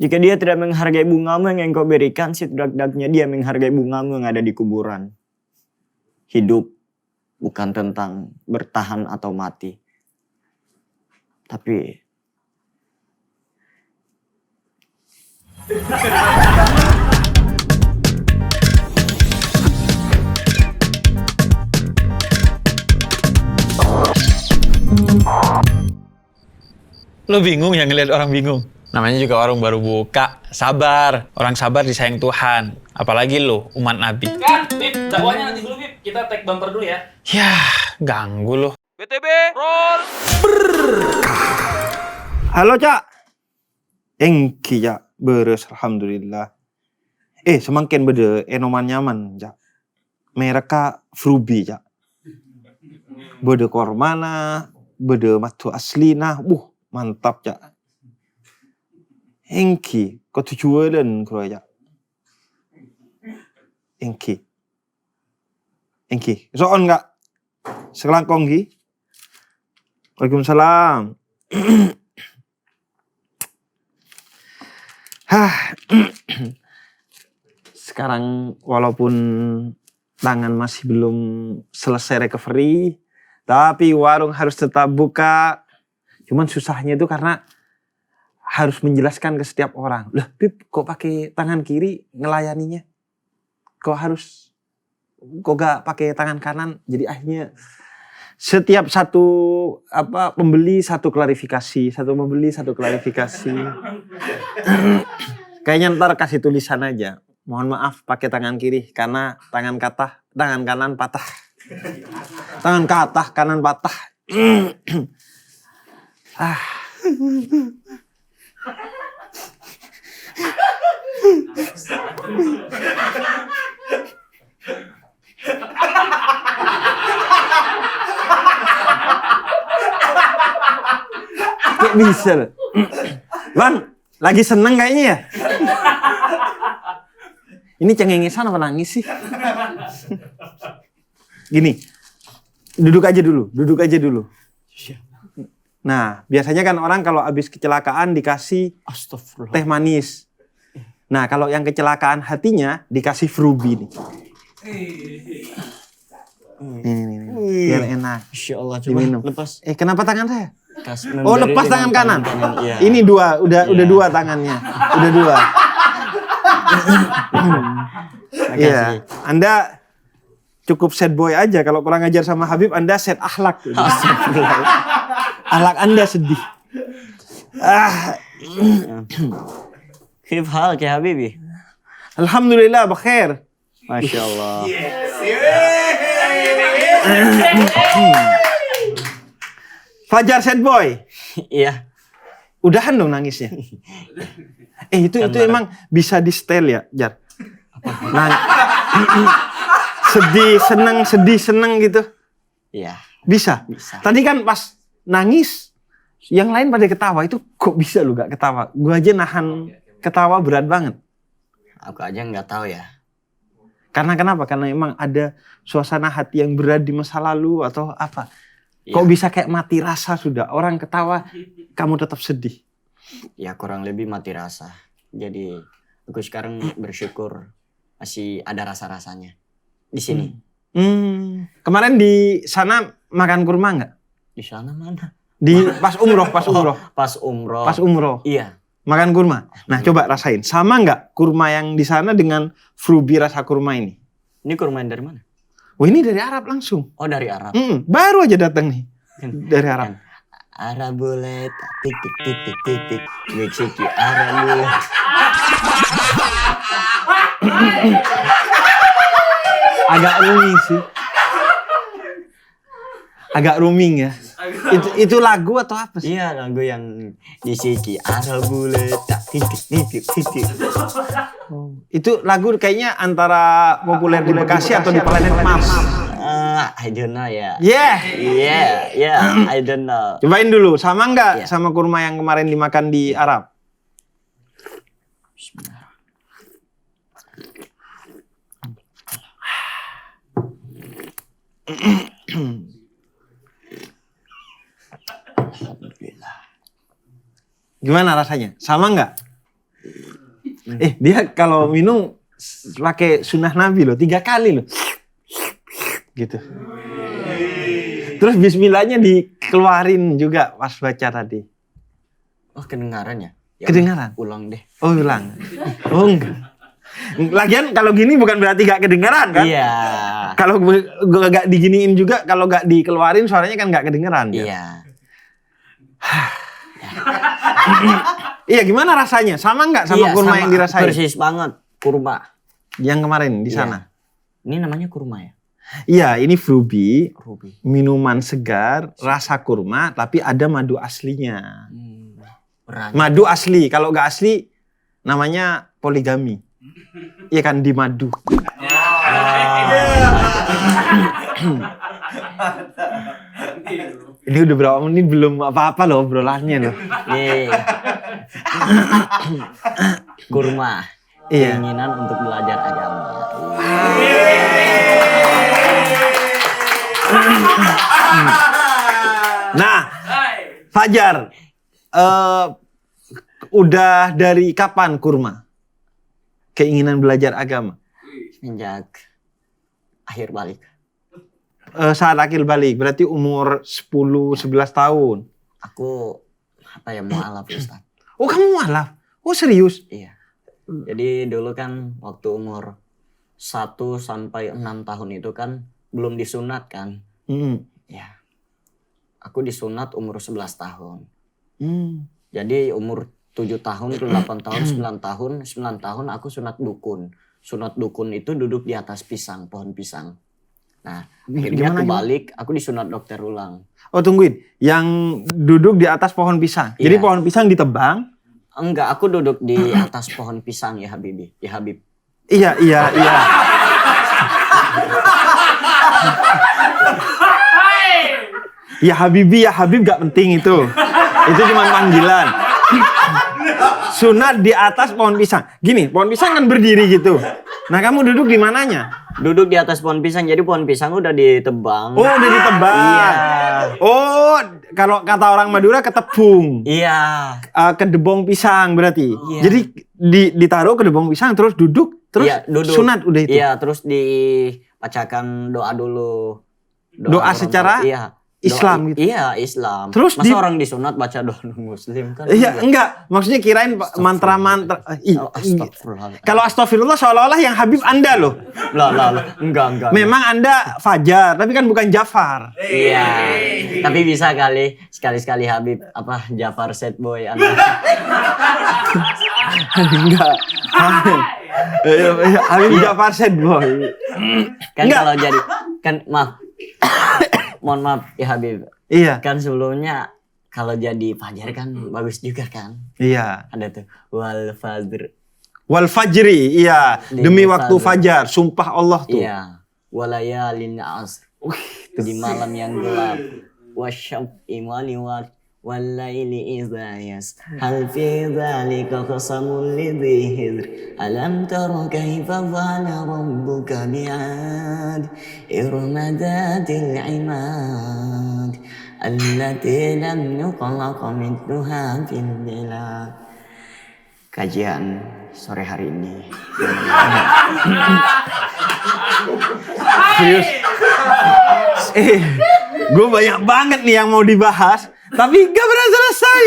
Jika dia tidak menghargai bungamu yang engkau berikan, setidak-tidaknya dia menghargai bungamu yang ada di kuburan. Hidup bukan tentang bertahan atau mati. Tapi Lo bingung ya ngeliat orang bingung? Namanya juga warung baru buka. Sabar. Orang sabar disayang Tuhan. Apalagi lo, umat Nabi. Kan, Bib, dakwahnya nanti dulu, Bib. Kita take bumper dulu ya. Yah, ganggu lo. BTB, roll! Halo, Cak. Engki, Cak. Beres, alhamdulillah. Semakin beda enoman nyaman, Cak. Mereka Frubi, Cak. Beda kormana, beda matu aslina. Mantap, Cak. Engki, kau tujuan kau, Cak. Engki. Soon nggak? Sekelangkong, Ki. Waalaikumsalam. Sekarang walaupun tangan masih belum selesai recovery, tapi warung harus tetap buka. Cuman susahnya itu karena harus menjelaskan ke setiap orang. Lah, Bib, kok pakai tangan kiri ngelayaninya? Kok gak pakai tangan kanan? Jadi akhirnya setiap satu pembeli satu klarifikasi. Kayaknya ntar kasih tulisan aja. Mohon maaf pakai tangan kiri karena tangan kanan patah. Tangan kanan patah. Kayak bisa loh. Bang, lagi seneng kayaknya ya? Ini cengengesan apa nangis sih? Gini, duduk aja dulu. Nah, biasanya kan orang kalau habis kecelakaan dikasih teh manis. Nah, kalau yang kecelakaan hatinya dikasih Frubi nih. Ini, biar enak. Insya Allah, coba diminum. lepas. Kenapa tangan saya? Oh, Lepas tangan kanan. Iya. Ini udah dua tangannya. Udah dua. Iya, Anda cukup sad boy aja. Kalau kurang ajar sama Habib, Anda sad akhlak. Akhlak Anda sedih. Kif hal ke Habibi? Alhamdulillah, bakhair. Masya Allah. Fajar sad boy. Iya. Udahan dong nangisnya. Itu emang bisa di style ya, Jar? Sedih seneng gitu. Iya. Bisa. Tadi kan pas nangis, yang lain pada ketawa. Itu kok bisa lu gak ketawa? Gua aja nahan ketawa berat banget. Aku aja nggak tahu ya. Karena kenapa? Karena emang ada suasana hati yang berat di masa lalu atau apa? Ya. Kok bisa kayak mati rasa sudah? Orang ketawa, kamu tetap sedih. Ya kurang lebih mati rasa. Jadi aku sekarang bersyukur masih ada rasa-rasanya di sini. Kemarin di sana makan kurma nggak? Di sana mana? Pas umroh. Pas umroh. Pas umroh. Iya. Makan kurma. Nah, coba rasain. Sama nggak kurma yang di sana dengan Frubi rasa kurma ini? Ini kurma dari mana? Oh, ini dari Arab langsung. Oh, dari Arab. Baru aja datang nih. Dari Arab. Arab boleh titik. Meksiki Arab boleh. Agak rooming sih. Agak rooming ya. Itu lagu atau apa sih? Iya, lagu yang di siki Arab boleh titik. Itu lagu kayaknya antara populer di Bekasi atau di planet Mars. I don't know ya. Yeah. I don't know. Cobain dulu, sama nggak Yeah. sama kurma yang kemarin dimakan di Arab? Alhamdulillah. Gimana rasanya? Sama nggak? Dia kalau minum pakai sunnah Nabi loh, 3 kali loh. Gitu. Terus bismillahnya dikeluarin juga pas baca tadi. Oh, kedengaran ya? Kedengaran? Ulang deh. Oh, ulang. Oh, enggak. Lagian kalau gini bukan berarti gak kedengaran kan? Iya. Kalau gak diginiin juga, kalau gak dikeluarin suaranya kan gak kedengeran. Iya. Iya, gimana rasanya? Sama nggak sama Iya, kurma sama, yang dirasain? persis banget kurma. Yang kemarin di Iya. sana? Ini namanya kurma ya? Iya, ini Fruby, Ruby. minuman segar, rasa kurma, tapi ada madu aslinya. Berat. Madu asli, kalau nggak asli namanya poligami. Iya kan, di madu. Ini udah berapa menit belum apa-apa loh obrolannya loh. Iya. Kurma. Iya. Keinginan untuk belajar agama. Nah, Fajar, udah dari kapan kurma? Keinginan belajar agama? Sejak akhir balik. Saat akhir balik, berarti umur 10-11 tahun. Aku mualaf Ustaz. Oh, kamu mualaf? Oh, serius? Iya. Jadi dulu kan waktu umur 1 sampai 6 tahun itu kan belum disunat kan. Ya. Aku disunat umur 11 tahun. Jadi umur 7 tahun ke 8 tahun, 9 tahun aku sunat dukun. Sunat dukun itu duduk di atas pisang, pohon pisang. Nah, akhirnya aku balik, aku disunat dokter ulang. Oh, tungguin. Yang duduk di atas pohon pisang. Iya. Jadi pohon pisang ditebang. Enggak, aku duduk di atas pohon pisang ya Habibi. Ya Habib. Iya. Ya Habibi, ya Habib gak penting itu. Itu cuma panggilan. Sunat di atas pohon pisang. Gini, pohon pisang kan berdiri gitu. Nah, kamu duduk di mananya? Duduk di atas pohon pisang, jadi pohon pisang udah ditebang. Oh, udah ditebang. Iya. Oh, kalau kata orang Madura ketepung. Iya. Kedebong pisang berarti. Iya. Jadi ditaruh kedebong pisang terus duduk, terus Iya, duduk. sunat udah itu. Iya, terus dibacakan doa dulu. Doa secara iya. Islam gitu. Iya, Islam. Terus masa orang disunat baca doa muslim kan? Iya, enggak. Maksudnya kirain mantra-mantra. Astagfirullah. Kalau astagfirullah seolah-olah yang Habib Anda loh. Lah. Enggak. Memang Anda Fajar, tapi kan bukan Jafar. Iya. Tapi bisa kali sekali-sekali Habib Jafar set boy Anda. Enggak. Habib Jafar set boy. Kan Enggak. kalau jadi kan maaf. Mohon maaf ya Habib. Iya. Kan sebelumnya kalau jadi Fajar kan bagus juga kan. Iya. Ada tuh wal fajr. Wal fajri, iya. Demi waktu fajar, sumpah Allah tuh. Iya. Walayalin asr. Di malam yang gelap. Wasyaf'i wal walaili idza yas. Hal fi dzalika qasamul lidhi hijr. Alam tara kaifa fa'ala rabbuka bi'ad. Irma dhatil 'imad. Allati lam yuqlaq mithluha fil bilad. Kajian sore hari ini. Serius. Gue banyak banget nih yang mau dibahas, tapi gak pernah selesai.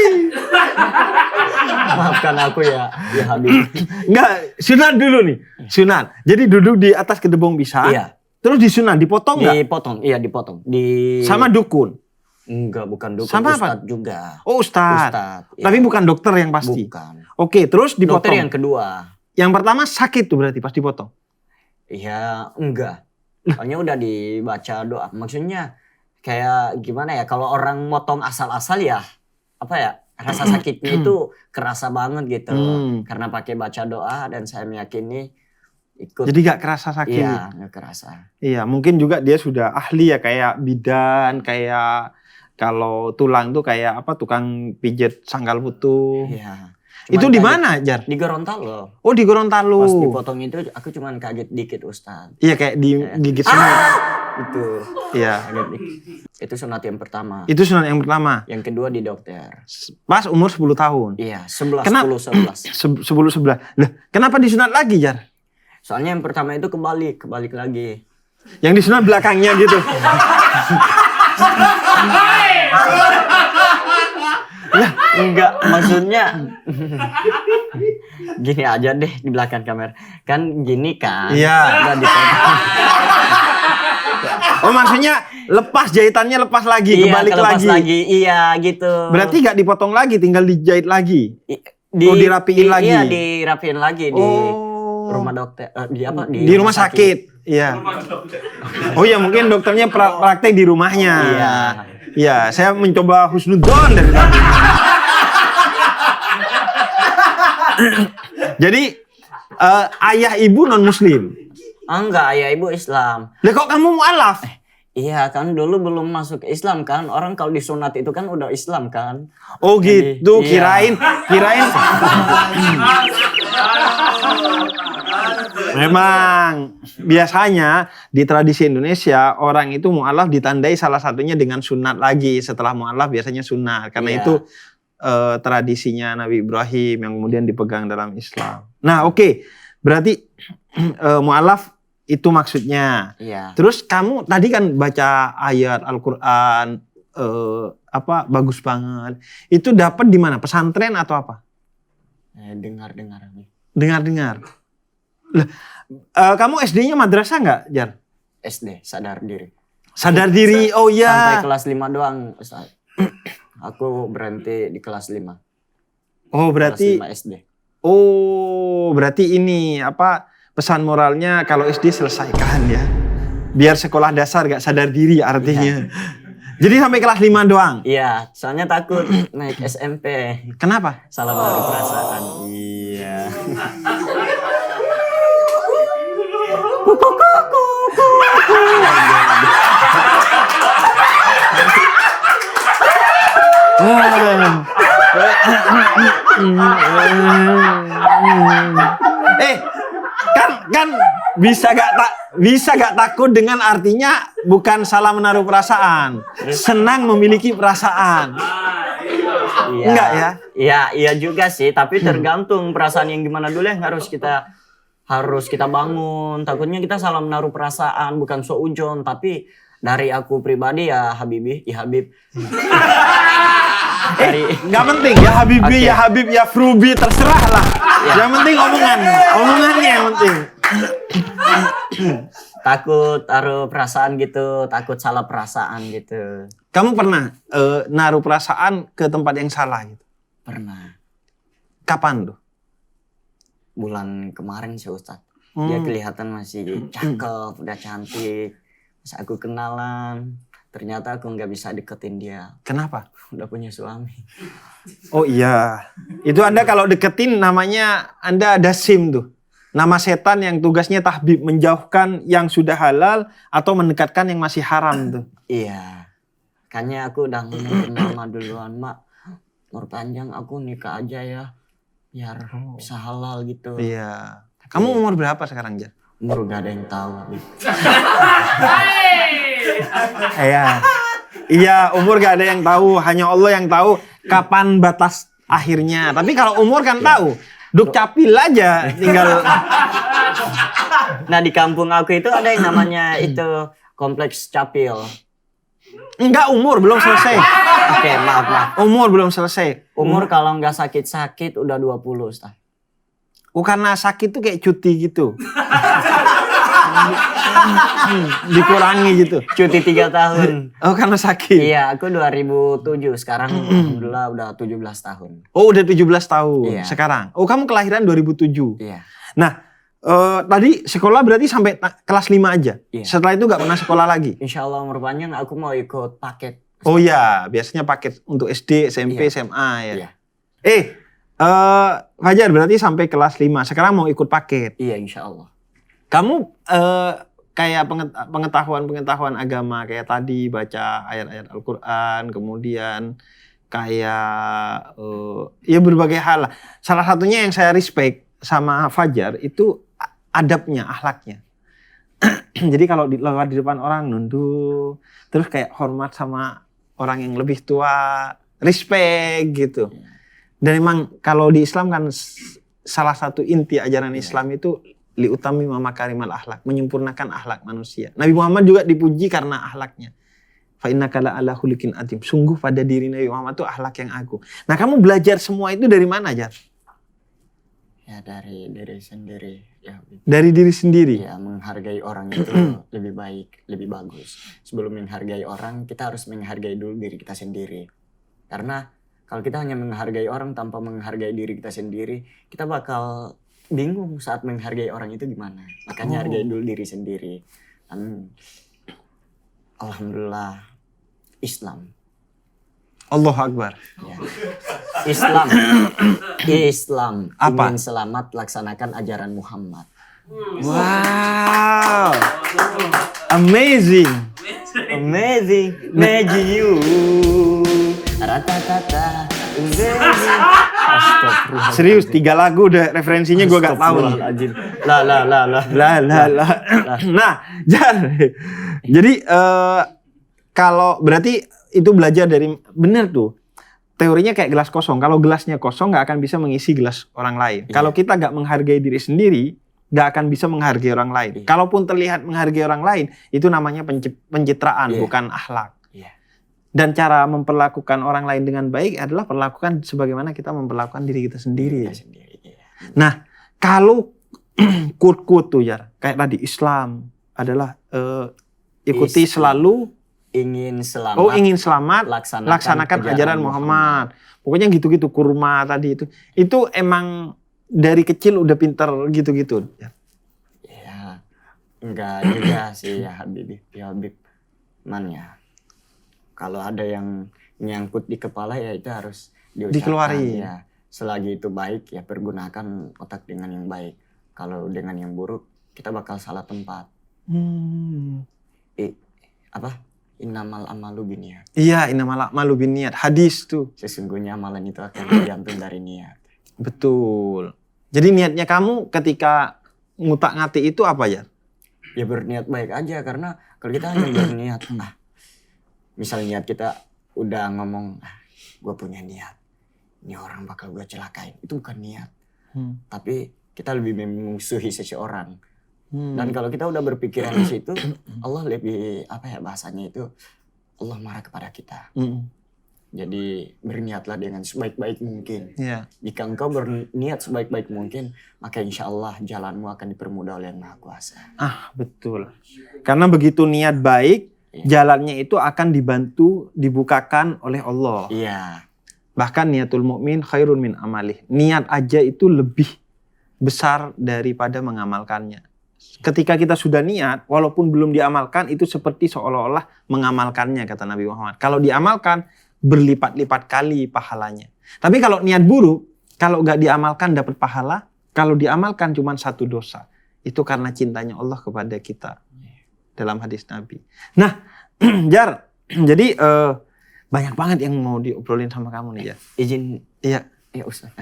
Maafkan aku ya Habib. Enggak, sunat dulu nih. Sunat. Jadi duduk di atas kedebong pisang. Iya. Terus disunat, dipotong nggak? Dipotong, iya dipotong. Sama dukun. Enggak, bukan dukun. Sama apa? Ustadz juga. Oh, ustadz. Ustadz, iya. Tapi bukan dokter yang pasti. Bukan. Oke, terus dipotong. Dokter yang kedua. Yang pertama sakit tuh berarti pas dipotong. Iya, enggak. Soalnya udah dibaca doa. Maksudnya kayak gimana ya? Kalau orang motong asal-asal ya, rasa sakitnya itu kerasa banget gitu. Karena pakai baca doa dan saya meyakini ikut. Jadi gak kerasa sakit. Iya, gak kerasa. Iya, mungkin juga dia sudah ahli ya, kayak bidan, kayak kalau tulang tuh kayak tukang pijet sangkal putu. Iya. Itu di kaget. mana, Jar? Di Gorontalo. Oh, di Gorontalo. Pas dipotong itu aku cuman kaget dikit Ustaz. Iya, kayak digigit sunat. Itu Iya. kaget dikit. Itu sunat yang pertama. Itu sunat yang pertama. Yang kedua di dokter. Pas umur 10 tahun. Iya, 11, Kenapa? 10, 11. 11. Lah, kenapa disunat lagi, Jar? Soalnya yang pertama itu kebalik lagi. Yang disunat belakangnya gitu. Enggak, maksudnya gini aja deh di belakang kamera. Kan gini kan. Iya. Udah dipotong. Oh, maksudnya lepas jahitannya lepas lagi, Iya, kebalik kelepas lagi. Iya, gitu. Berarti gak dipotong lagi, tinggal dijahit lagi. Oh, dirapiin lagi. Iya, dirapiin lagi di Oh. rumah dokter. Di apa? Di rumah sakit. Iya. Oh ya, mungkin dokternya praktek di rumahnya. Iya. Iya, saya mencoba husnudzon dari tadi. Jadi ayah ibu non muslim. Enggak, ayah ibu Islam. Lah kok kamu mualaf? Iya kan dulu belum masuk ke Islam kan. Orang kalau disunat itu kan udah Islam kan. Oh Jadi, gitu, iya. kirain. Memang biasanya di tradisi Indonesia orang itu mualaf ditandai salah satunya dengan sunat lagi. Setelah mualaf biasanya sunat karena Iya. itu tradisinya Nabi Ibrahim yang kemudian dipegang dalam Islam. Nah, oke. Berarti mualaf itu maksudnya. Iya. Terus kamu tadi kan baca ayat Al-Qur'an bagus banget. Itu dapat di mana? Pesantren atau apa? Dengar-dengar nih. Dengar-dengar. Lah, kamu SD-nya madrasah nggak, Jar? SD, sadar diri. Sadar diri. Oh Sampai ya. kelas 5 doang, Ustaz. Aku berhenti di kelas 5. Oh, berarti Kelas 5 SD. berarti ini pesan moralnya kalau SD selesaikan ya. Biar sekolah dasar gak sadar diri artinya. Jadi sampai kelas 5 doang. Iya, soalnya takut naik SMP. Kenapa? Salah baru perasaan. Iya. Kan bisa gak takut dengan artinya bukan salah menaruh perasaan, senang memiliki perasaan. Iya. Enggak ya? Iya juga sih, tapi tergantung perasaan yang gimana dulu yang harus kita bangun. Takutnya kita salah menaruh perasaan, bukan seujon, tapi dari aku pribadi ya Habib. Nggak penting ya Habibi, Oke. ya Habib, ya Frubi, terserah lah. Yang penting omongannya yang penting. Takut taruh perasaan gitu, takut salah perasaan gitu. Kamu pernah naruh perasaan ke tempat yang salah gitu? Pernah. Kapan tuh? Bulan kemarin sih Ustadz. Dia kelihatan masih cakep, udah cantik. Pas aku kenalan, ternyata aku nggak bisa deketin dia. Kenapa? Udah punya suami. Oh iya, itu Anda kalau deketin namanya Anda ada SIM tuh. Nama setan yang tugasnya tahbib, menjauhkan yang sudah halal atau mendekatkan yang masih haram tuh. Iya. Makanya aku udah ngomong nama duluan, Mak. Umur panjang aku nikah aja ya. Biar bisa halal gitu. Iya. Kamu umur berapa sekarang, Jar? Umur gak ada yang tahu, Habib. Iya. Iya, umur gak ada yang tahu, hanya Allah yang tahu kapan batas akhirnya. Tapi kalau umur kan tahu. Duk capil aja tinggal. Nah di kampung aku itu ada yang namanya itu kompleks capil. Enggak, umur belum selesai. Oke, maaf. Umur belum selesai. Umur kalau nggak sakit-sakit udah 20, Ustaz. Oh, karena sakit tuh kayak cuti gitu. Dikurangi gitu. Cuti 3 tahun. Oh, karena sakit. Iya, aku 2007. Sekarang alhamdulillah udah 17 tahun. Oh, udah 17 tahun Iya. sekarang. Oh, kamu kelahiran 2007. Iya. Nah, tadi sekolah berarti sampai kelas 5 aja. Iya. Setelah itu gak pernah sekolah lagi. Insya Allah umur panjang aku mau ikut paket. Oh iya, biasanya paket untuk SD, SMP, Iya. SMA ya. Iya. Fajar berarti sampai kelas 5. Sekarang mau ikut paket. Iya, insya Allah. Kamu kayak pengetahuan agama kayak tadi baca ayat-ayat Al-Qur'an, kemudian kayak ya berbagai hal lah. Salah satunya yang saya respect sama Fajar itu adabnya, akhlaknya. Jadi kalau lewat di depan orang nunduk, terus kayak hormat sama orang yang lebih tua, respect gitu. Dan memang kalau di Islam kan salah satu inti ajaran Islam itu liutami makarimal akhlak, menyempurnakan akhlak manusia. Nabi Muhammad juga dipuji karena akhlaknya. Fa innaka la'ala khuliqin adzim. Sungguh pada diri Nabi Muhammad itu akhlak yang agung. Nah, kamu belajar semua itu dari mana, Jar? Ya dari diri sendiri. Ya, dari diri sendiri. Ya, menghargai orang itu lebih baik, lebih bagus. Sebelum menghargai orang, kita harus menghargai dulu diri kita sendiri. Karena kalau kita hanya menghargai orang tanpa menghargai diri kita sendiri, kita bakal bingung saat menghargai orang itu gimana. Makanya hargai dulu diri sendiri. Dan alhamdulillah Islam. Allahu Akbar. Ya. Islam. Apa? Ingin selamat laksanakan ajaran Muhammad. Wow. Amazing. Magic you. Ratatata. Astagfirullah. Serius 3 lagu udah referensinya gue gak tahu nih. Lah. Nah, jadi kalau berarti itu belajar dari bener tuh. Teorinya kayak gelas kosong. Kalau gelasnya kosong nggak akan bisa mengisi gelas orang lain. Iya. Kalau kita nggak menghargai diri sendiri, nggak akan bisa menghargai orang lain. Iya. Kalaupun terlihat menghargai orang lain, itu namanya pencitraan, Iya. bukan akhlak. Iya. Dan cara memperlakukan orang lain dengan baik adalah perlakukan sebagaimana kita memperlakukan diri kita sendiri. Iya. Nah, kalau quote-quote tuh Jar, kayak tadi Islam adalah ikuti selalu ingin selamat. ingin selamat, laksanakan ajaran Muhammad. Pokoknya gitu-gitu, kurma tadi itu. Itu emang dari kecil udah pinter gitu-gitu. Ya, enggak juga sih ya Habib. Man ya, kalau ada yang nyangkut di kepala ya itu harus Dikeluarin. Ya. Selagi itu baik ya pergunakan otak dengan yang baik. Kalau dengan yang buruk kita bakal salah tempat. Innamal amalu binniyat. Iya, innamal a'malu binniyat. Hadis tuh. Sesungguhnya amalan itu akan tergantung dari niat. Betul. Jadi niatnya kamu ketika ngutak-ngatik itu apa ya? Ya berniat baik aja karena kalau kita hanya berniat, misalnya niat kita udah ngomong, gue punya niat, ini orang bakal gue celakain. Itu bukan niat. Tapi kita lebih memusuhi seseorang. Dan kalau kita udah berpikiran di situ, Allah lebih bahasanya itu Allah marah kepada kita. Jadi berniatlah dengan sebaik-baik mungkin. Iya. Jika engkau berniat sebaik-baik mungkin, maka insya Allah jalanmu akan dipermudah oleh Yang Maha Kuasa. Betul. Karena begitu niat baik, jalannya itu akan dibantu, dibukakan oleh Allah. Iya. Bahkan niatul mukmin khairun min amalih. Niat aja itu lebih besar daripada mengamalkannya. Ketika kita sudah niat, walaupun belum diamalkan, itu seperti seolah-olah mengamalkannya, kata Nabi Muhammad. Kalau diamalkan, berlipat-lipat kali pahalanya. Tapi kalau niat buruk, kalau nggak diamalkan dapat pahala, kalau diamalkan cuma 1 dosa. Itu karena cintanya Allah kepada kita. Dalam hadis Nabi. Nah, Jar, jadi banyak banget yang mau diobrolin sama kamu nih, Jar. Izin. Iya. Ya Ustaz.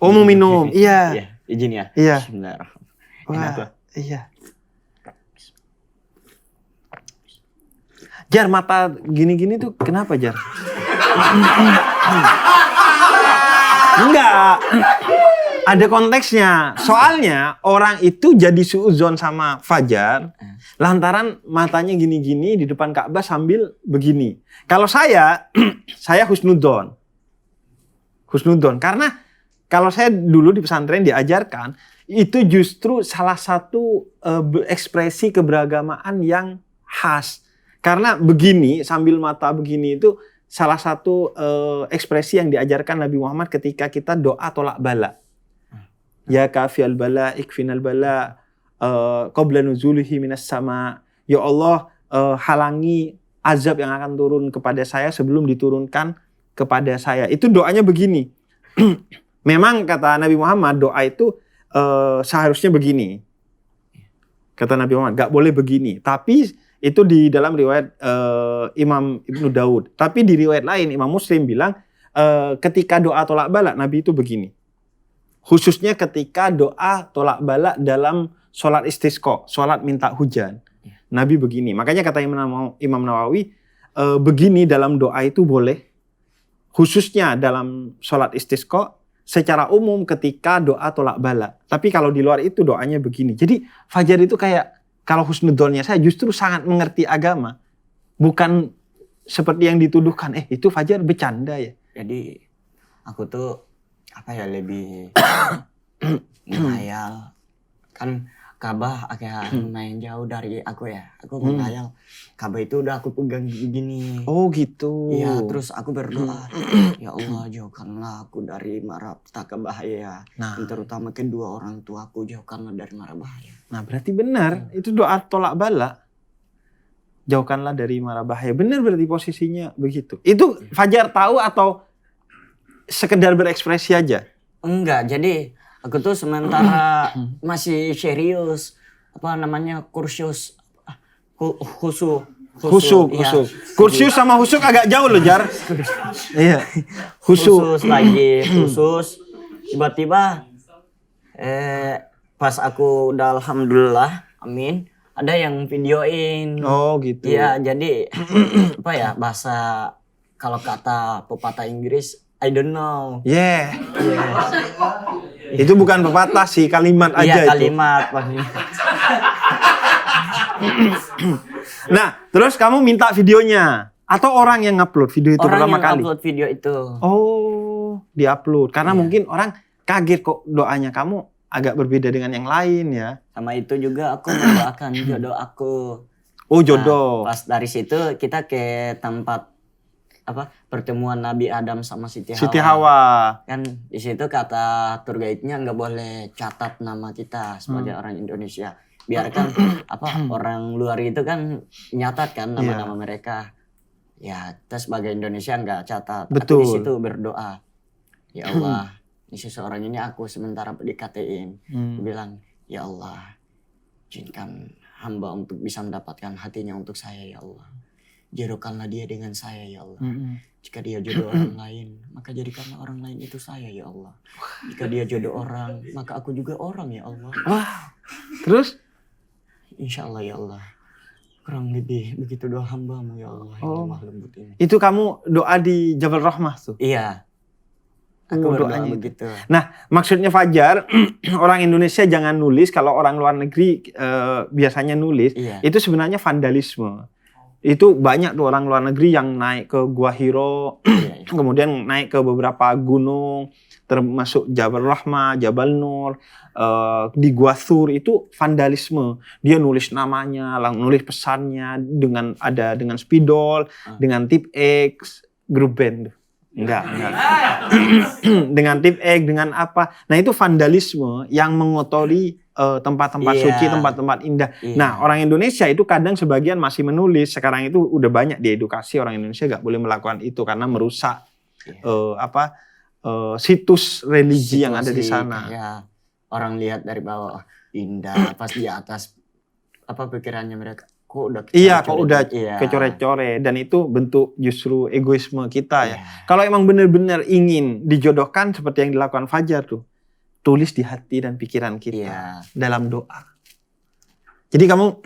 Oh, mau minum. Iya. Iya, izin ya. Iya. Bismillahirrahmanirrahim. Wah, Enak loh. iya. Jar, mata gini-gini tuh kenapa, Jar? Enggak. Ada konteksnya. Soalnya orang itu jadi suudzon sama Fajar lantaran matanya gini-gini di depan Ka'bah sambil begini. Kalau saya husnudzon. Husnudzon. Karena kalau saya dulu di pesantren diajarkan, itu justru salah satu ekspresi keberagamaan yang khas. Karena begini, sambil mata begini itu salah satu ekspresi yang diajarkan Nabi Muhammad ketika kita doa tolak bala. Ya kafiyal bala, ikfinal bala, qabla nuzulihi minas sama. Ya Allah, halangi azab yang akan turun kepada saya sebelum diturunkan kepada saya. Itu doanya begini. Memang kata Nabi Muhammad, doa itu seharusnya begini. Kata Nabi Muhammad, gak boleh begini. Tapi itu di dalam riwayat Imam Ibnu Daud. Tapi di riwayat lain Imam Muslim bilang ketika doa tolak bala Nabi itu begini. Khususnya ketika doa tolak bala dalam sholat istisqa, sholat minta hujan. Nabi begini. Makanya kata Imam Nawawi, begini dalam doa itu boleh. Khususnya dalam sholat istisqa, secara umum ketika doa tolak bala. Tapi kalau di luar itu doanya begini. Jadi Fajar itu kayak, kalau husnudzonnya saya justru sangat mengerti agama. Bukan seperti yang dituduhkan, itu Fajar bercanda ya. Jadi aku tuh lebih menghayal. Kan Ka'bah agak lumayan jauh dari aku ya. Aku menghayal Ka'bah itu udah aku pegang begini. Oh gitu. Iya, terus aku berdoa, ya Allah jauhkanlah aku dari mara petaka bahaya. Dan terutama kedua orang tuaku jauhkanlah dari mara bahaya. Nah berarti benar, itu doa tolak bala. Jauhkanlah dari mara bahaya. Benar berarti posisinya begitu. Itu Fajar tahu atau sekedar berekspresi aja? Enggak, jadi aku tuh sementara masih serius. Kursus khusyuk. Khusyuk. Kursius sama khusyuk agak jauh loh, Jar. Iya. Khusus lagi, khusus. Tiba-tiba pas aku udah alhamdulillah, amin, ada yang videoin. Oh gitu. Iya, jadi bahasa kalau kata pepatah Inggris, I don't know. Yeah. Itu bukan pepatah sih, kalimat aja itu. Iya, kalimat. Nah, terus kamu minta videonya atau orang yang ngupload video itu pertama kali? Orang yang upload video itu. Oh, diupload. Karena mungkin orang kaget kok doanya kamu agak berbeda dengan yang lain ya. Sama itu juga aku mendoakan jodoh aku. Oh, jodoh. Pas dari situ kita ke tempat pertemuan Nabi Adam sama Siti Hawa. Kan di situ kata tour guide-nya nggak boleh catat nama kita sebagai orang Indonesia. Biarkan orang luar itu kan nyatat kan nama-nama mereka. Ya, kita sebagai Indonesia nggak catat. Betul. Aku di situ berdoa, ya Allah, ini seseorang ini aku sementara dikatain. Aku bilang, ya Allah, izinkan hamba untuk bisa mendapatkan hatinya untuk saya ya Allah. Jodohkanlah dia dengan saya ya Allah. Jika dia jodoh orang lain, maka jadikanlah orang lain itu saya ya Allah. Jika dia jodoh orang, maka aku juga orang ya Allah. Wah. Terus? Insya Allah ya Allah. Kurang lebih begitu doa hambamu ya Allah. Yang lemah lembut ini. Itu kamu doa di Jabal Rahmah tuh? Iya. Aku berdoa begitu. Nah, maksudnya Fajar, orang Indonesia jangan nulis. Kalau orang luar negeri biasanya nulis. Iya. Itu sebenarnya vandalisme. Itu banyak tuh orang luar negeri yang naik ke Gua Hiro, kemudian naik ke beberapa gunung, termasuk Jabal Rahmah, Jabal Nur, di Gua Thur itu vandalisme. Dia nulis namanya, nulis pesannya dengan spidol, dengan tip X, grup band. Enggak. Dengan tip X, dengan apa. Nah itu vandalisme yang mengotori tempat-tempat suci, tempat-tempat indah. Nah orang Indonesia itu kadang sebagian masih menulis. Sekarang itu udah banyak diedukasi orang Indonesia gak boleh melakukan itu karena merusak situs religi yang ada di sana. Ya, orang lihat dari bawah indah, pas di atas pikirannya mereka kok udah kecoret-coret, dan itu bentuk justru egoisme kita ya. Kalau emang benar-benar ingin dijodohkan seperti yang dilakukan Fajar tuh, tulis di hati dan pikiran kita dalam doa. Jadi kamu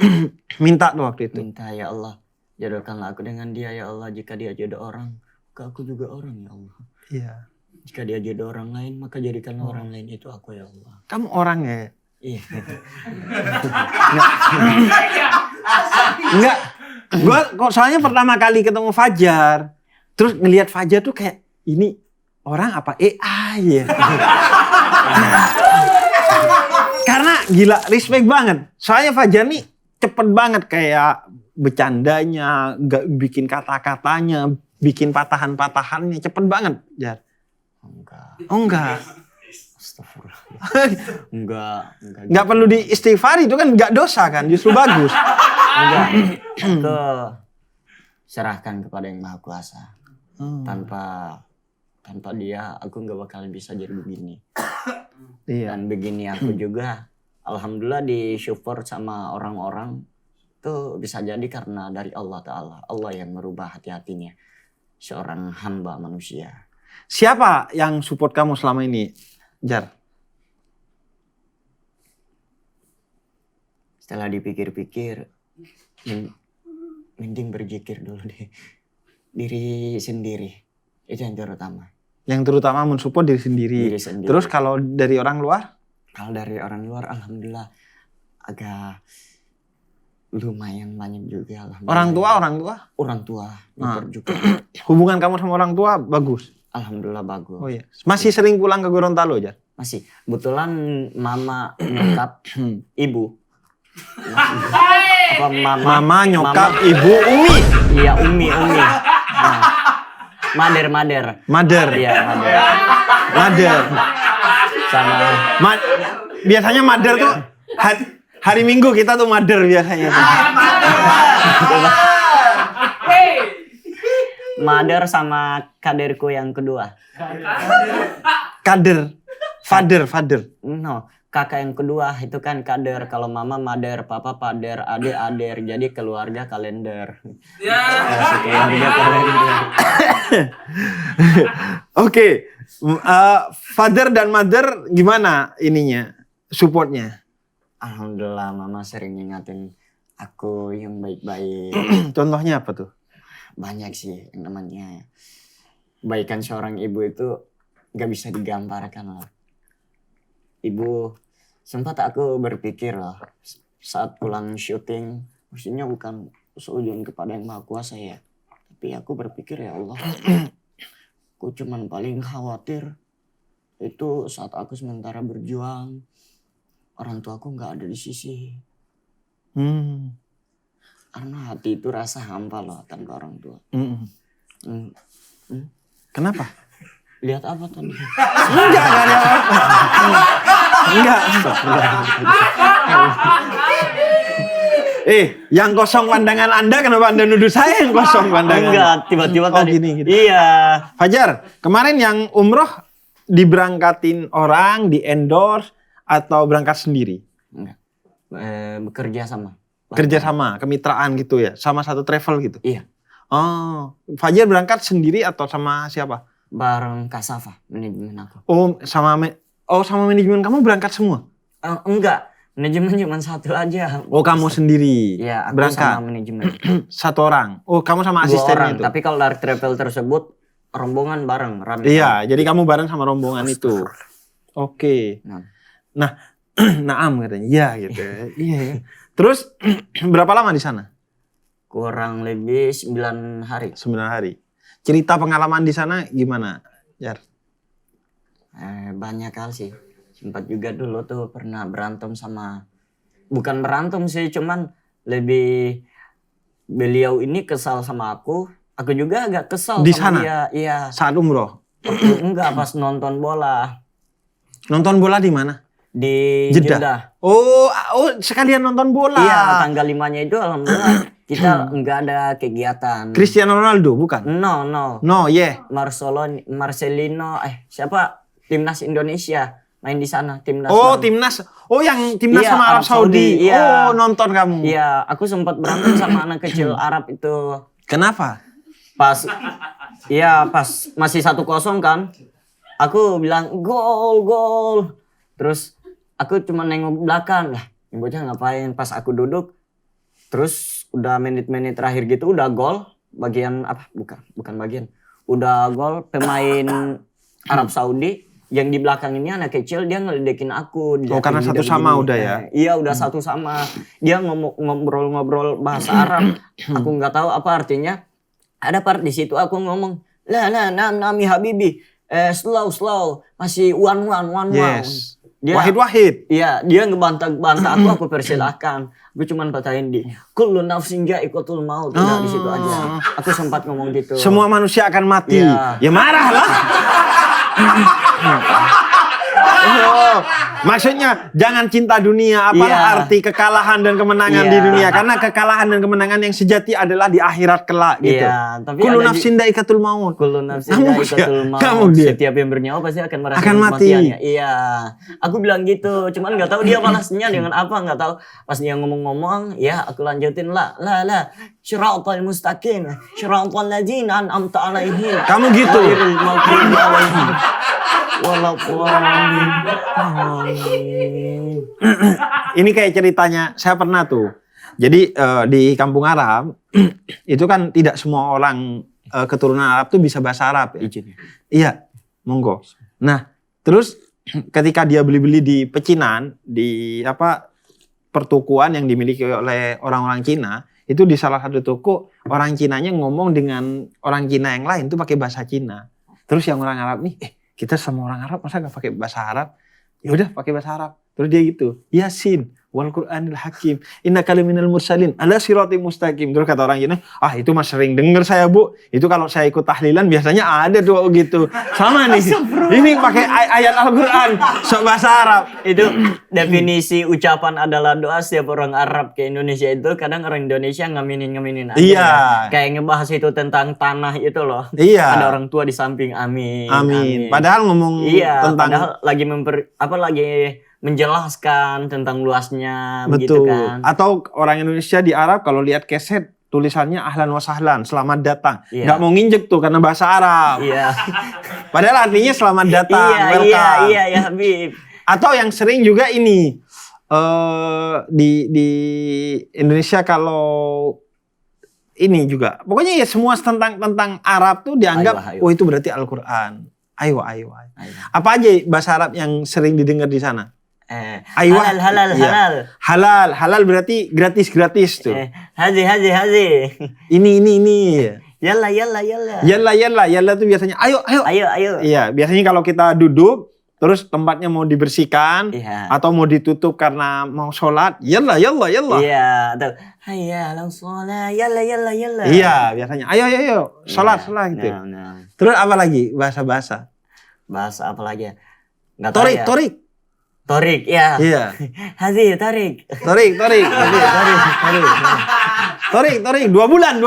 minta tuh waktu itu. Minta ya Allah, jodohkanlah aku dengan dia ya Allah. Jika dia jodoh orang, maka aku juga orang ya Allah. Iya. Jika dia jodoh orang lain, maka jadikanlah orang lain itu aku ya Allah. Kamu orang ya? Iya. Enggak. Gua kok soalnya pertama kali ketemu Fajar, terus ngelihat Fajar tuh kayak ini orang apa AI ya? Karena gila respect banget. Soalnya Fajar nih cepet banget kayak bercandanya, bikin kata-katanya, bikin patahan-patahannya cepet banget, Jar. Enggak. Astagfirullah. Enggak. Enggak perlu diistighfari, itu kan enggak dosa kan, justru bagus. Enggak. Itu serahkan kepada Yang Maha Kuasa. Tanpa dia aku nggak bakalan bisa jadi begini. Dan begini aku juga alhamdulillah disupport sama orang-orang tuh bisa jadi karena dari Allah Ta'ala. Allah yang merubah hati-hatinya seorang hamba manusia. Siapa yang support kamu selama ini, Jar? Setelah dipikir-pikir, mending berzikir dulu deh. Diri sendiri. Itu yang terutama. Yang terutama mensupport diri sendiri. Diri sendiri. Terus kalau dari orang luar? Kalau dari orang luar, alhamdulillah agak lumayan banyak juga. Orang tua? Orang tua. Support juga. Hubungan kamu sama orang tua bagus? Alhamdulillah bagus. Oh iya. Masih sering pulang ke Gorontalo, Jar? Masih. Kebetulan mama, nyokap, ibu. Apa Mama, nyokap, ibu, Umi. Iya, Umi. Nah, Mader. Mother. Iya, Mader. Mother. Sama Biasanya mother tuh hari Minggu kita tuh mother biasanya. Mader sama kaderku yang kedua. Kader. Father. No, kakak yang kedua itu kan kader. Kalau mama mader, papa pader, adik. Jadi keluarga kalender. Keluarga kalender. Oke. Father dan mother gimana ininya? Supportnya? Alhamdulillah mama sering ngingatin aku yang baik-baik. Contohnya apa tuh? Banyak sih yang namanya. Kebaikan seorang ibu itu gak bisa digambarkan loh. Ibu, sempat aku berpikir loh, saat pulang syuting, maksudnya bukan seujung kepada yang Maha Kuasa ya. Tapi aku berpikir ya Allah, aku cuman paling khawatir itu saat aku sementara berjuang, orang tuaku gak ada di sisi. Karena hati itu rasa hampa loh tanpa orang tua. Kenapa? Lihat apa tadi? Enggak ada apa-apa. Enggak. Yang kosong pandangan Anda, kenapa Anda nuduh saya yang kosong pandangan? Enggak, tiba-tiba tadi. Gini. Iya. Fajar, kemarin yang umroh diberangkatin orang, di-endorse, atau berangkat sendiri? Enggak. Bekerja sama. Kerja sama, kemitraan gitu ya? Sama satu travel gitu? Iya. Oh, Fajar berangkat sendiri atau sama siapa? Bareng Kasafa, manajemen aku. Sama manajemen kamu berangkat semua? Enggak, manajemen cuma satu aja. Kamu sendiri? Iya, aku berangkat sama manajemen. Satu orang? Kamu sama 2 asistennya orang, itu? tapi kalau dari travel tersebut, rombongan bareng. Iya, jadi kamu bareng sama rombongan itu. Oke. Nah, naam katanya. Iya gitu. Iya. Terus berapa lama di sana? Kurang lebih 9 hari. 9 hari. Cerita pengalaman di sana gimana, Jar? Banyak hal sih. Sempat juga dulu tuh pernah berantem sama... Bukan berantem sih, cuman lebih... Beliau ini kesal sama aku. Aku juga agak kesal di sama sana? dia. Iya. Saat umroh? Enggak, pas nonton bola. Nonton bola di mana? Di Jeddah. Jeddah. Oh, sekalian nonton bola. Iya, tanggal 5-nya itu alhamdulillah kita nggak ada kegiatan. Cristiano Ronaldo bukan? No. Marcelino, siapa? Timnas Indonesia main di sana, timnas. Timnas. Yang timnas iya, sama Arab Saudi. Iya. Nonton kamu. Iya, aku sempat berantem sama anak kecil Arab itu. Kenapa? Pas masih 1-0 kan. Aku bilang gol. Terus aku cuma nengok belakang lah. Ini bocah ngapain? Pas aku duduk, terus udah menit-menit terakhir gitu udah gol. Bagian apa? Bukan bagian. Udah gol pemain Arab Saudi. Yang di belakang ini anak kecil dia ngeledekin aku. Karena satu sama udah ya? Iya udah satu sama. Dia ngobrol-ngobrol bahasa Arab. Aku nggak tahu apa artinya. Ada part di situ aku ngomong, nami habibi, slow, masih one. Yes. Dia, Wahid. Iya, dia ngebantah aku persilahkan. Aku cuman patahin di kullu nafsin ja'iqatul maut. Udah di situ aja. Aku sempat ngomong gitu. Semua manusia akan mati. Iya. Ya marah lah. Oh, maksudnya jangan cinta dunia. Apalah arti kekalahan dan kemenangan di dunia? Karena kekalahan dan kemenangan yang sejati adalah di akhirat kelak gitu. Iya, tapi Kullu nafsin dha'iqatul maut. Kullu nafsin dha'iqatul maut. Setiap yang bernyawa pasti akan merasakan kematiannya. Iya. Aku bilang gitu, cuman nggak tahu dia balasnya dengan apa, nggak tahu. Pas dia ngomong-ngomong, ya aku lanjutin la syiratal mustaqim, syiratal ladzina an'amta 'alaihim. Kamu gitu. Ghairil maghdubi 'alaihim Ini kayak ceritanya, saya pernah tuh. Jadi di kampung Arab, itu kan tidak semua orang keturunan Arab tuh bisa bahasa Arab. Ya? Iya, monggo. Nah, terus ketika dia beli-beli di pecinan, di pertukuan yang dimiliki oleh orang-orang Cina, itu di salah satu toko, orang Cinanya ngomong dengan orang Cina yang lain tuh pakai bahasa Cina. Terus yang orang Arab nih, kita sama orang Arab masa gak pakai bahasa Arab? Ya udah pakai bahasa Arab. Terus dia gitu, Yasin wal Qur'anil Hakim, innaka laminal mursalin ala siratim mustaqim. Terus kata orang Cina, itu mas sering denger saya Bu. Itu kalau saya ikut tahlilan biasanya ada doa gitu. Sama nih. Ini pakai ayat Al-Qur'an, sok bahasa Arab. Itu definisi ucapan adalah doa setiap orang Arab ke Indonesia itu kadang orang Indonesia ngaminin aja. Iya. Kayak ngebahas itu tentang tanah itu loh. Iya. Ada orang tua di samping amin. Amin. Padahal ngomong tentang padahal lagi lagi menjelaskan tentang luasnya betul. Begitu kan. Atau orang Indonesia di Arab kalau lihat keset tulisannya ahlan wa sahlan, selamat datang. Iya. Nggak mau nginjek tuh karena bahasa Arab. Iya. Padahal artinya selamat datang, welcome. Iya ya Habib. Atau yang sering juga ini di Indonesia kalau ini juga. Pokoknya ya semua tentang Arab tuh dianggap ayo. itu berarti Al-Qur'an. Ayo. Apa aja bahasa Arab yang sering didengar di sana? Halal berarti gratis tuh. Hazi. Ini. Yalla. Yalla tuh biasanya ayo. Iya, biasanya kalau kita duduk terus tempatnya mau dibersihkan atau mau ditutup karena mau sholat, yalla. Iya, atau hayya lang sholat, yalla. Iya, biasanya ayo sholat gitu. Nah. Terus apa lagi bahasa-bahasa? Bahasa apa lagi ya? Nggak tahu ya. Torik, ya. Iya. Hazi, Torik. Torik. Torik, 2 bulan.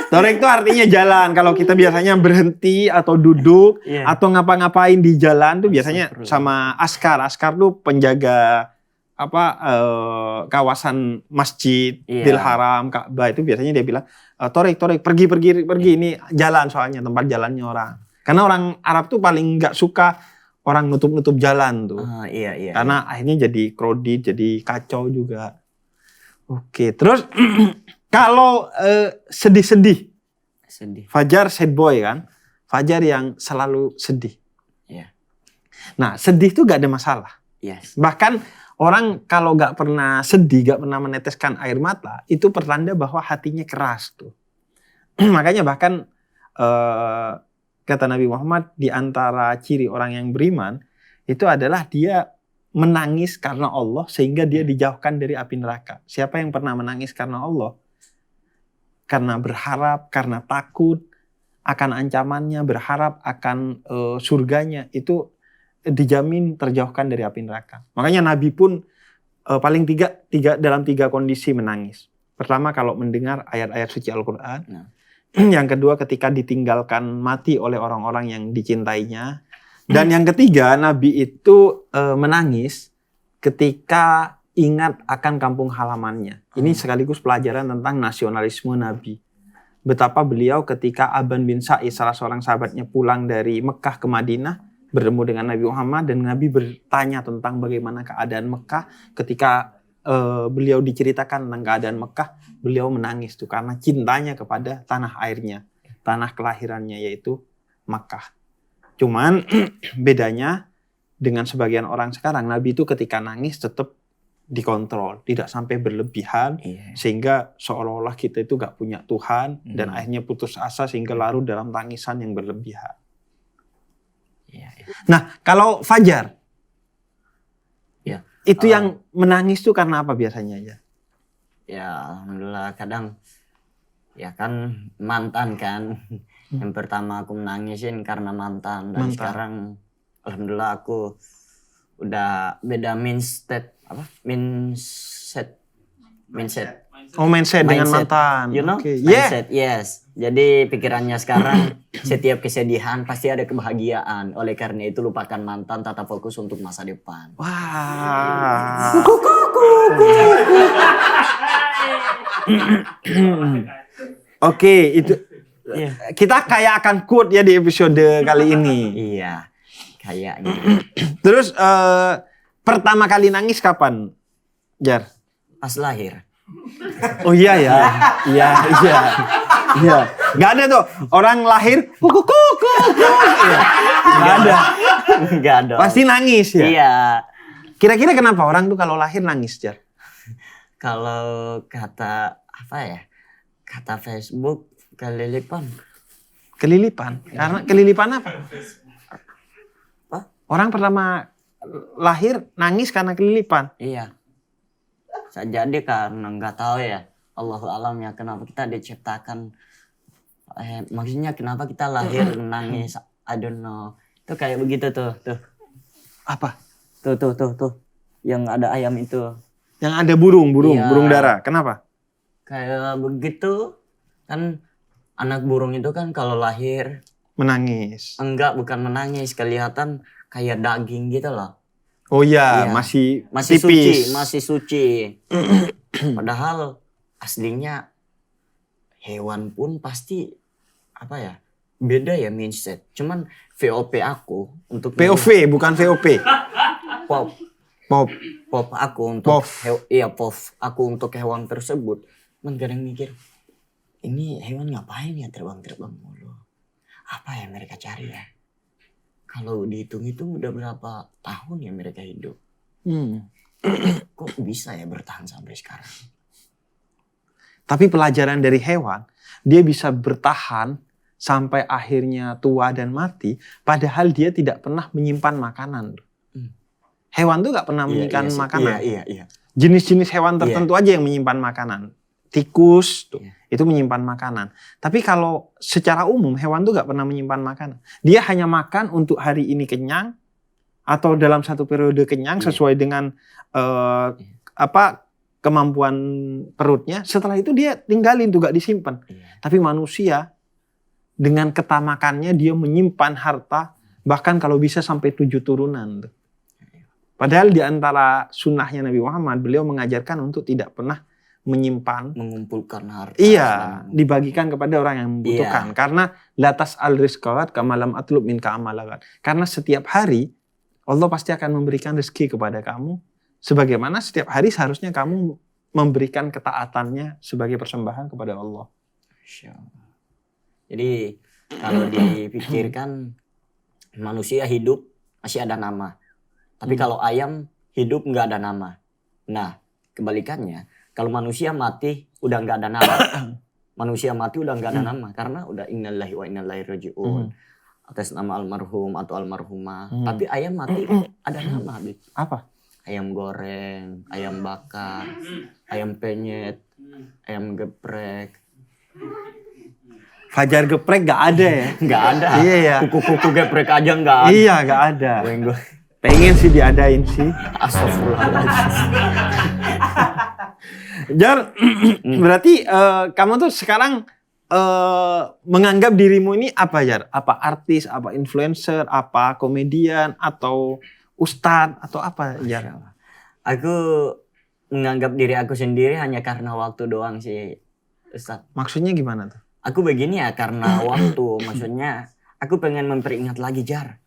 Torik itu artinya jalan. Kalau kita biasanya berhenti atau duduk atau ngapa-ngapain di jalan tuh biasanya sama askar. Askar tuh penjaga kawasan masjid, Dil Haram, Ka'bah itu biasanya dia bilang Torik, pergi ini jalan soalnya tempat jalannya orang. Karena orang Arab tuh paling nggak suka orang nutup jalan tuh. Iya. Karena akhirnya jadi crowded, jadi kacau juga. Oke, terus kalau sedih. Fajar sad boy kan. Fajar yang selalu sedih. Iya. Nah, sedih tuh gak ada masalah. Yes. Bahkan orang kalau gak pernah sedih, gak pernah meneteskan air mata, itu pertanda bahwa hatinya keras tuh. Makanya bahkan kata Nabi Muhammad, di antara ciri orang yang beriman, itu adalah dia menangis karena Allah sehingga dia dijauhkan dari api neraka. Siapa yang pernah menangis karena Allah? Karena berharap, karena takut akan ancamannya, berharap akan surganya, itu dijamin terjauhkan dari api neraka. Makanya Nabi pun paling dalam 3 kondisi menangis. Pertama kalau mendengar ayat-ayat suci Al-Quran. Yang kedua ketika ditinggalkan mati oleh orang-orang yang dicintainya. Dan yang ketiga Nabi itu menangis ketika ingat akan kampung halamannya. Ini sekaligus pelajaran tentang nasionalisme Nabi. Betapa beliau ketika Aban bin Sa'id, salah seorang sahabatnya, pulang dari Mekah ke Madinah, bertemu dengan Nabi Muhammad, dan Nabi bertanya tentang bagaimana keadaan Mekah. Ketika beliau diceritakan tentang keadaan Mekah, beliau menangis tuh karena cintanya kepada tanah airnya, tanah kelahirannya yaitu Mekah. Cuman bedanya dengan sebagian orang sekarang, Nabi itu ketika nangis tetap dikontrol, tidak sampai berlebihan, sehingga seolah-olah kita itu gak punya Tuhan, dan akhirnya putus asa sehingga larut dalam tangisan yang berlebihan. Nah, kalau Fajar, itu yang menangis tuh karena apa biasanya ya? Ya, alhamdulillah kadang ya kan mantan kan. Yang pertama aku menangisin karena mantan. Dan sekarang alhamdulillah aku udah beda mindset. Oh, mindset dengan mantan. You know? Okay. Mindset, yes. Jadi pikirannya sekarang setiap kesedihan pasti ada kebahagiaan. Oleh karena itu lupakan mantan, tata fokus untuk masa depan. Wah. Oke, itu kita kayak akan quote ya di episode kali ini. Iya, kayaknya. Terus pertama kali nangis kapan, Jar? Pas lahir. Oh iya ya, iya. Gak ada tuh orang lahir kuku. Iya. Gak ada. Enggak ada. Pasti nangis ya. Iya. Kira-kira kenapa orang tuh kalau lahir nangis, Jar? Kalau kata apa ya? Kata Facebook kelilipan. Kelilipan. Karena kelilipan apa? Apa? Orang pertama lahir nangis karena kelilipan. Iya. Bisa jadi karena nggak tahu ya. Allahu alam ya kenapa kita diciptakan. Maksudnya kenapa kita lahir menangis. I don't know. Itu kayak begitu tuh. Apa? Tuh. Yang ada ayam itu. Yang ada burung Iya. dara. Kenapa? Kayak begitu. Kan anak burung itu kan kalau lahir. Menangis. Enggak, bukan menangis. Kelihatan kayak daging gitu loh. Oh iya, Iya. masih Suci, tipis. masih suci. Padahal aslinya hewan pun pasti apa ya? Beda ya mindset. Cuman VOP aku untuk POV bukan VOP. pop Pop. aku untuk Pov. pov aku untuk hewan tersebut. Man kadang mikir ini hewan ngapain ya terbang mulu? Apa yang mereka cari ya? Kalau dihitung-hitung udah berapa tahun ya mereka hidup? Kok bisa ya bertahan sampai sekarang? Tapi pelajaran dari hewan, dia bisa bertahan sampai akhirnya tua dan mati, padahal dia tidak pernah menyimpan makanan. Hewan tuh gak pernah menyimpan makanan. Iya. Jenis-jenis hewan tertentu aja yang menyimpan makanan. Tikus tuh, itu menyimpan makanan. Tapi kalau secara umum hewan tuh gak pernah menyimpan makanan. Dia hanya makan untuk hari ini kenyang atau dalam satu periode kenyang sesuai dengan kemampuan perutnya. Setelah itu dia tinggalin tuh gak disimpan. Tapi manusia dengan ketamakannya dia menyimpan harta bahkan kalau bisa sampai 7 turunan tuh. Padahal di antara sunnahnya Nabi Muhammad, beliau mengajarkan untuk tidak pernah menyimpan, mengumpulkan harta. Iya, dibagikan kepada orang yang membutuhkan. Karena latas al-rizqat kamalam atlub min ka'amalagat. Karena setiap hari Allah pasti akan memberikan rezeki kepada kamu. Sebagaimana setiap hari seharusnya kamu memberikan ketaatannya sebagai persembahan kepada Allah. Jadi kalau dipikirkan manusia hidup masih ada nama. Tapi kalau ayam hidup nggak ada nama. Nah, kebalikannya, kalau manusia mati udah nggak ada nama. Manusia mati udah nggak ada nama karena udah innalillahi wa inna ilaihi raji'un. Atas nama almarhum atau almarhumah. Tapi ayam mati ada nama, Bib. Apa? Ayam goreng, ayam bakar, ayam penyet, ayam geprek. Fajar geprek gak ada ya? Nggak ada. Iya ya. Kuku-kuku geprek aja nggak ada. Iya gak ada. Gue Pengen sih diadain sih. astagfirullahaladzim. Jar, berarti kamu tuh sekarang menganggap dirimu ini apa, Jar? Apa artis, apa influencer, apa komedian, atau ustadz, atau apa, Jar? Aku menganggap diri aku sendiri hanya karena waktu doang sih, Ustaz. Maksudnya gimana tuh? Aku begini ya karena waktu. Maksudnya aku pengen memperingat lagi, Jar.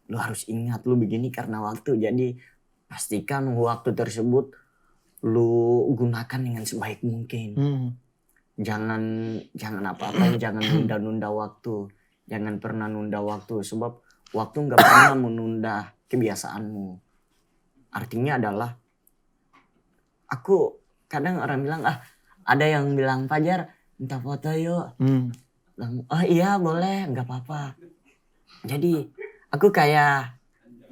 Lu harus ingat lu begini karena waktu. Jadi pastikan waktu tersebut lu gunakan dengan sebaik mungkin. Jangan apa-apa, jangan nunda-nunda waktu. Jangan pernah nunda waktu sebab waktu nggak pernah menunda kebiasaanmu. Artinya adalah aku kadang orang bilang ada yang bilang Fajar minta foto yuk. Oh iya boleh, nggak apa-apa. Jadi aku kayak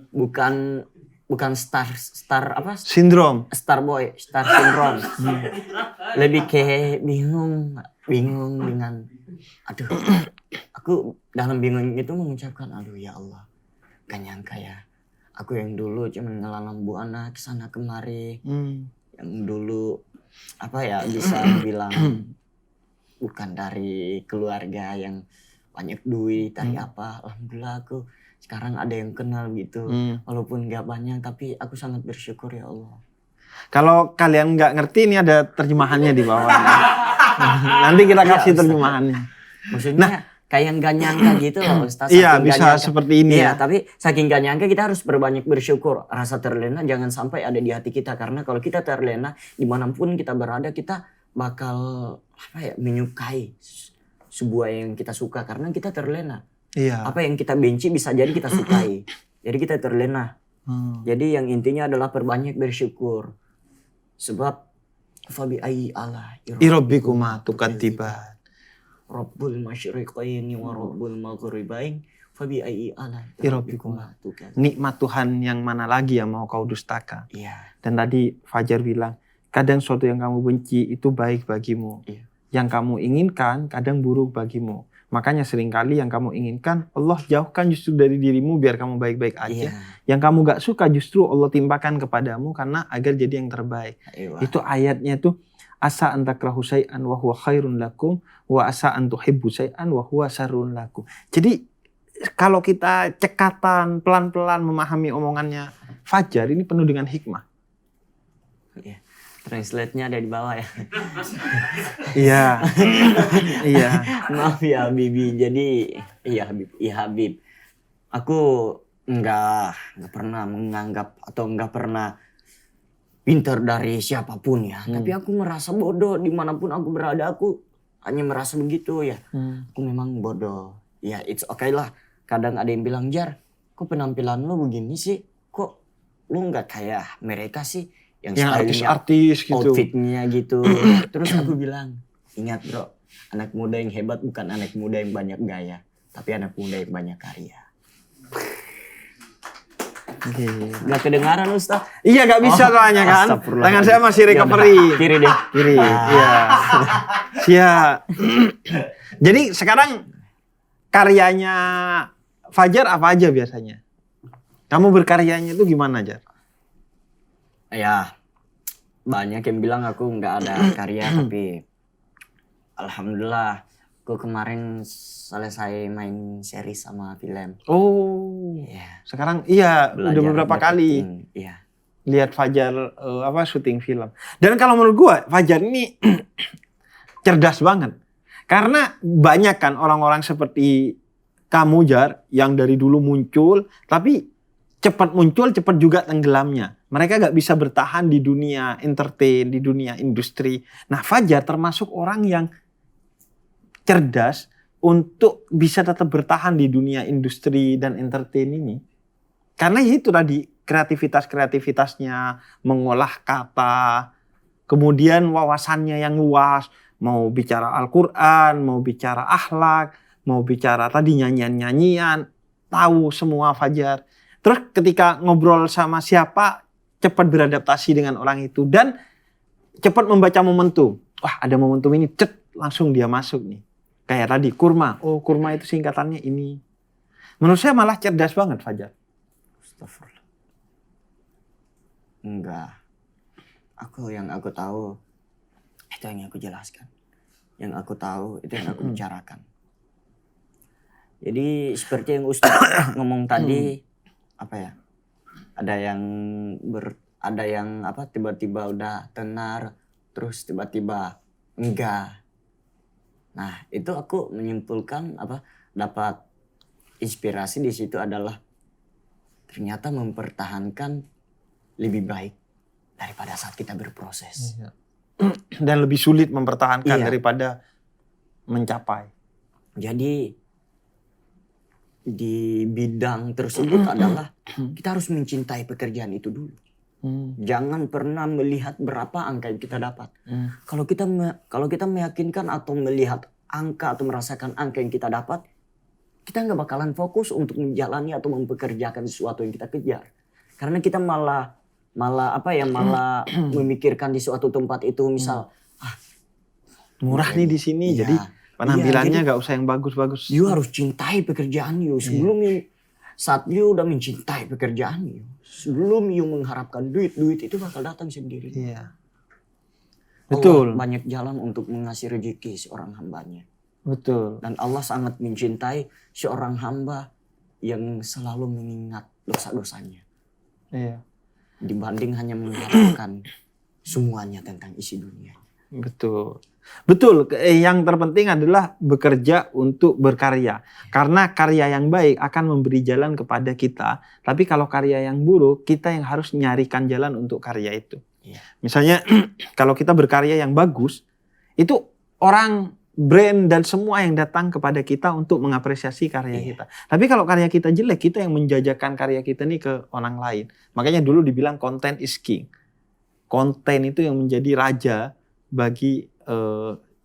bukan star apa? Sindrom. Star syndrome. Lebih kayak bingung dengan aku dalam bingung itu mengucapkan, aduh ya Allah, gak nyangka ya. Aku yang dulu cuma ngelalang buana kesana kemari. Yang dulu bisa bilang bukan dari keluarga yang banyak duit, dari apa. Alhamdulillah aku sekarang ada yang kenal gitu. Walaupun gak banyak, tapi aku sangat bersyukur ya Allah. Kalau kalian nggak ngerti, ini ada terjemahannya di bawah. Nanti kita kasih terjemahannya. Maksudnya kayak gak nyangka gitu loh Ustaz. Iya, Saking bisa gak nyangka. seperti ini Iya, ya. tapi saking gak nyangka kita harus berbanyak bersyukur. Rasa terlena jangan sampai ada di hati kita. Karena kalau kita terlena, dimanapun kita berada, kita bakal menyukai sebuah yang kita suka. Karena kita terlena. Iya. Apa yang kita benci bisa jadi kita sukai. Jadi kita terlena. Jadi yang intinya adalah perbanyak bersyukur. Sebab fabi ayyi ala Irabbikuma tukadziban. Rabbul masyriqaini wa rabbul maghribain fabi ayyi ala Irabbikuma tukadziban. Nikmat Tuhan yang mana lagi yang mau kau dustakan? Iya. Dan tadi Fajar bilang, kadang sesuatu yang kamu benci itu baik bagimu. Iya. Yang kamu inginkan kadang buruk bagimu. Makanya seringkali yang kamu inginkan Allah jauhkan justru dari dirimu biar kamu baik-baik aja. Iya. Yang kamu gak suka justru Allah timpakan kepadamu karena agar jadi yang terbaik. Iya. Itu ayatnya tuh, asa an takrahu syai'an wa huwa khairun lakum wa asa an tuhibbu syai'an wa huwa syarrun lakum. Jadi kalau kita cekatan pelan-pelan memahami omongannya Fajar, ini penuh dengan hikmah. Iya. Translate-nya ada di bawah ya. Iya. Iya. Maaf ya Habibi. Jadi iya Habib. Aku nggak pernah menganggap atau nggak pernah pintar dari siapapun ya. Tapi aku merasa bodoh dimanapun aku berada. Aku hanya merasa begitu ya. Aku memang bodoh. Ya it's okay lah. Kadang ada yang bilang, Jar, kok penampilan lu begini sih? Kok lu nggak kayak mereka sih? Yang artis-artis gitu. Outfitnya gitu. Terus aku bilang, ingat bro, anak muda yang hebat bukan anak muda yang banyak gaya. Tapi anak muda yang banyak karya. Gak kedengaran Ustaz? Iya gak bisa soalnya kan. Tangan saya masih recovery. Kiri deh. Kiri. Iya. Siap. Jadi sekarang karyanya Fajar apa aja biasanya? Kamu berkaryanya itu gimana, Jar? Ya, banyak yang bilang aku nggak ada karya, tapi alhamdulillah aku kemarin selesai main series sama film. Oh, Iya. sekarang iya udah beberapa kali Iya. lihat Fajar syuting film. Dan kalau menurut gua Fajar ini cerdas banget, karena banyak kan orang-orang seperti kamu Jar yang dari dulu muncul, tapi cepat muncul, cepat juga tenggelamnya. Mereka gak bisa bertahan di dunia entertain, di dunia industri. Nah Fajar termasuk orang yang cerdas untuk bisa tetap bertahan di dunia industri dan entertain ini. Karena itu tadi kreativitasnya, mengolah kata, kemudian wawasannya yang luas. Mau bicara Al-Quran, mau bicara akhlak, mau bicara tadi nyanyian-nyanyian, tahu semua Fajar. Terus ketika ngobrol sama siapa, cepat beradaptasi dengan orang itu dan cepat membaca momentum. Wah, ada momentum ini, langsung dia masuk nih. Kayak tadi kurma. Oh, kurma itu singkatannya ini. Menurut saya malah cerdas banget Fajar. Astagfirullah. Enggak. Yang aku tahu itu yang aku jelaskan. Yang aku tahu itu yang aku bicarakan. Jadi seperti yang Ustaz ngomong tadi, ada yang tiba-tiba udah tenar, terus tiba-tiba enggak. Nah, itu aku menyimpulkan dapat inspirasi di situ adalah ternyata mempertahankan lebih baik daripada saat kita berproses. Dan lebih sulit mempertahankan daripada mencapai. Jadi di bidang tersebut adalah kita harus mencintai pekerjaan itu dulu. Jangan pernah melihat berapa angka yang kita dapat. Kalau kita meyakinkan atau melihat angka atau merasakan angka yang kita dapat, kita nggak bakalan fokus untuk menjalani atau mempekerjakan sesuatu yang kita kejar. Karena kita malah memikirkan di suatu tempat itu misal murah nih di sini, iya, jadi Penampilannya jadi gak usah yang bagus-bagus. you harus cintai pekerjaan you sebelum you, saat you udah mencintai pekerjaan you, sebelum you mengharapkan duit itu bakal datang sendiri. Iya. Allah Betul. banyak jalan untuk mengasih rezeki seorang hambanya. Betul. Dan Allah sangat mencintai seorang hamba yang selalu mengingat dosa-dosanya. Iya. Dibanding hanya mengharapkan semuanya tentang isi dunia. Betul. Betul, yang terpenting adalah bekerja untuk berkarya. Karena karya yang baik akan memberi jalan kepada kita. Tapi kalau karya yang buruk, kita yang harus nyarikan jalan untuk karya itu. Iya. Misalnya kalau kita berkarya yang bagus, itu orang, brand dan semua yang datang kepada kita untuk mengapresiasi karya kita. Tapi kalau karya kita jelek, kita yang menjajakan karya kita nih ke orang lain. Makanya dulu dibilang content is king. Konten itu yang menjadi raja bagi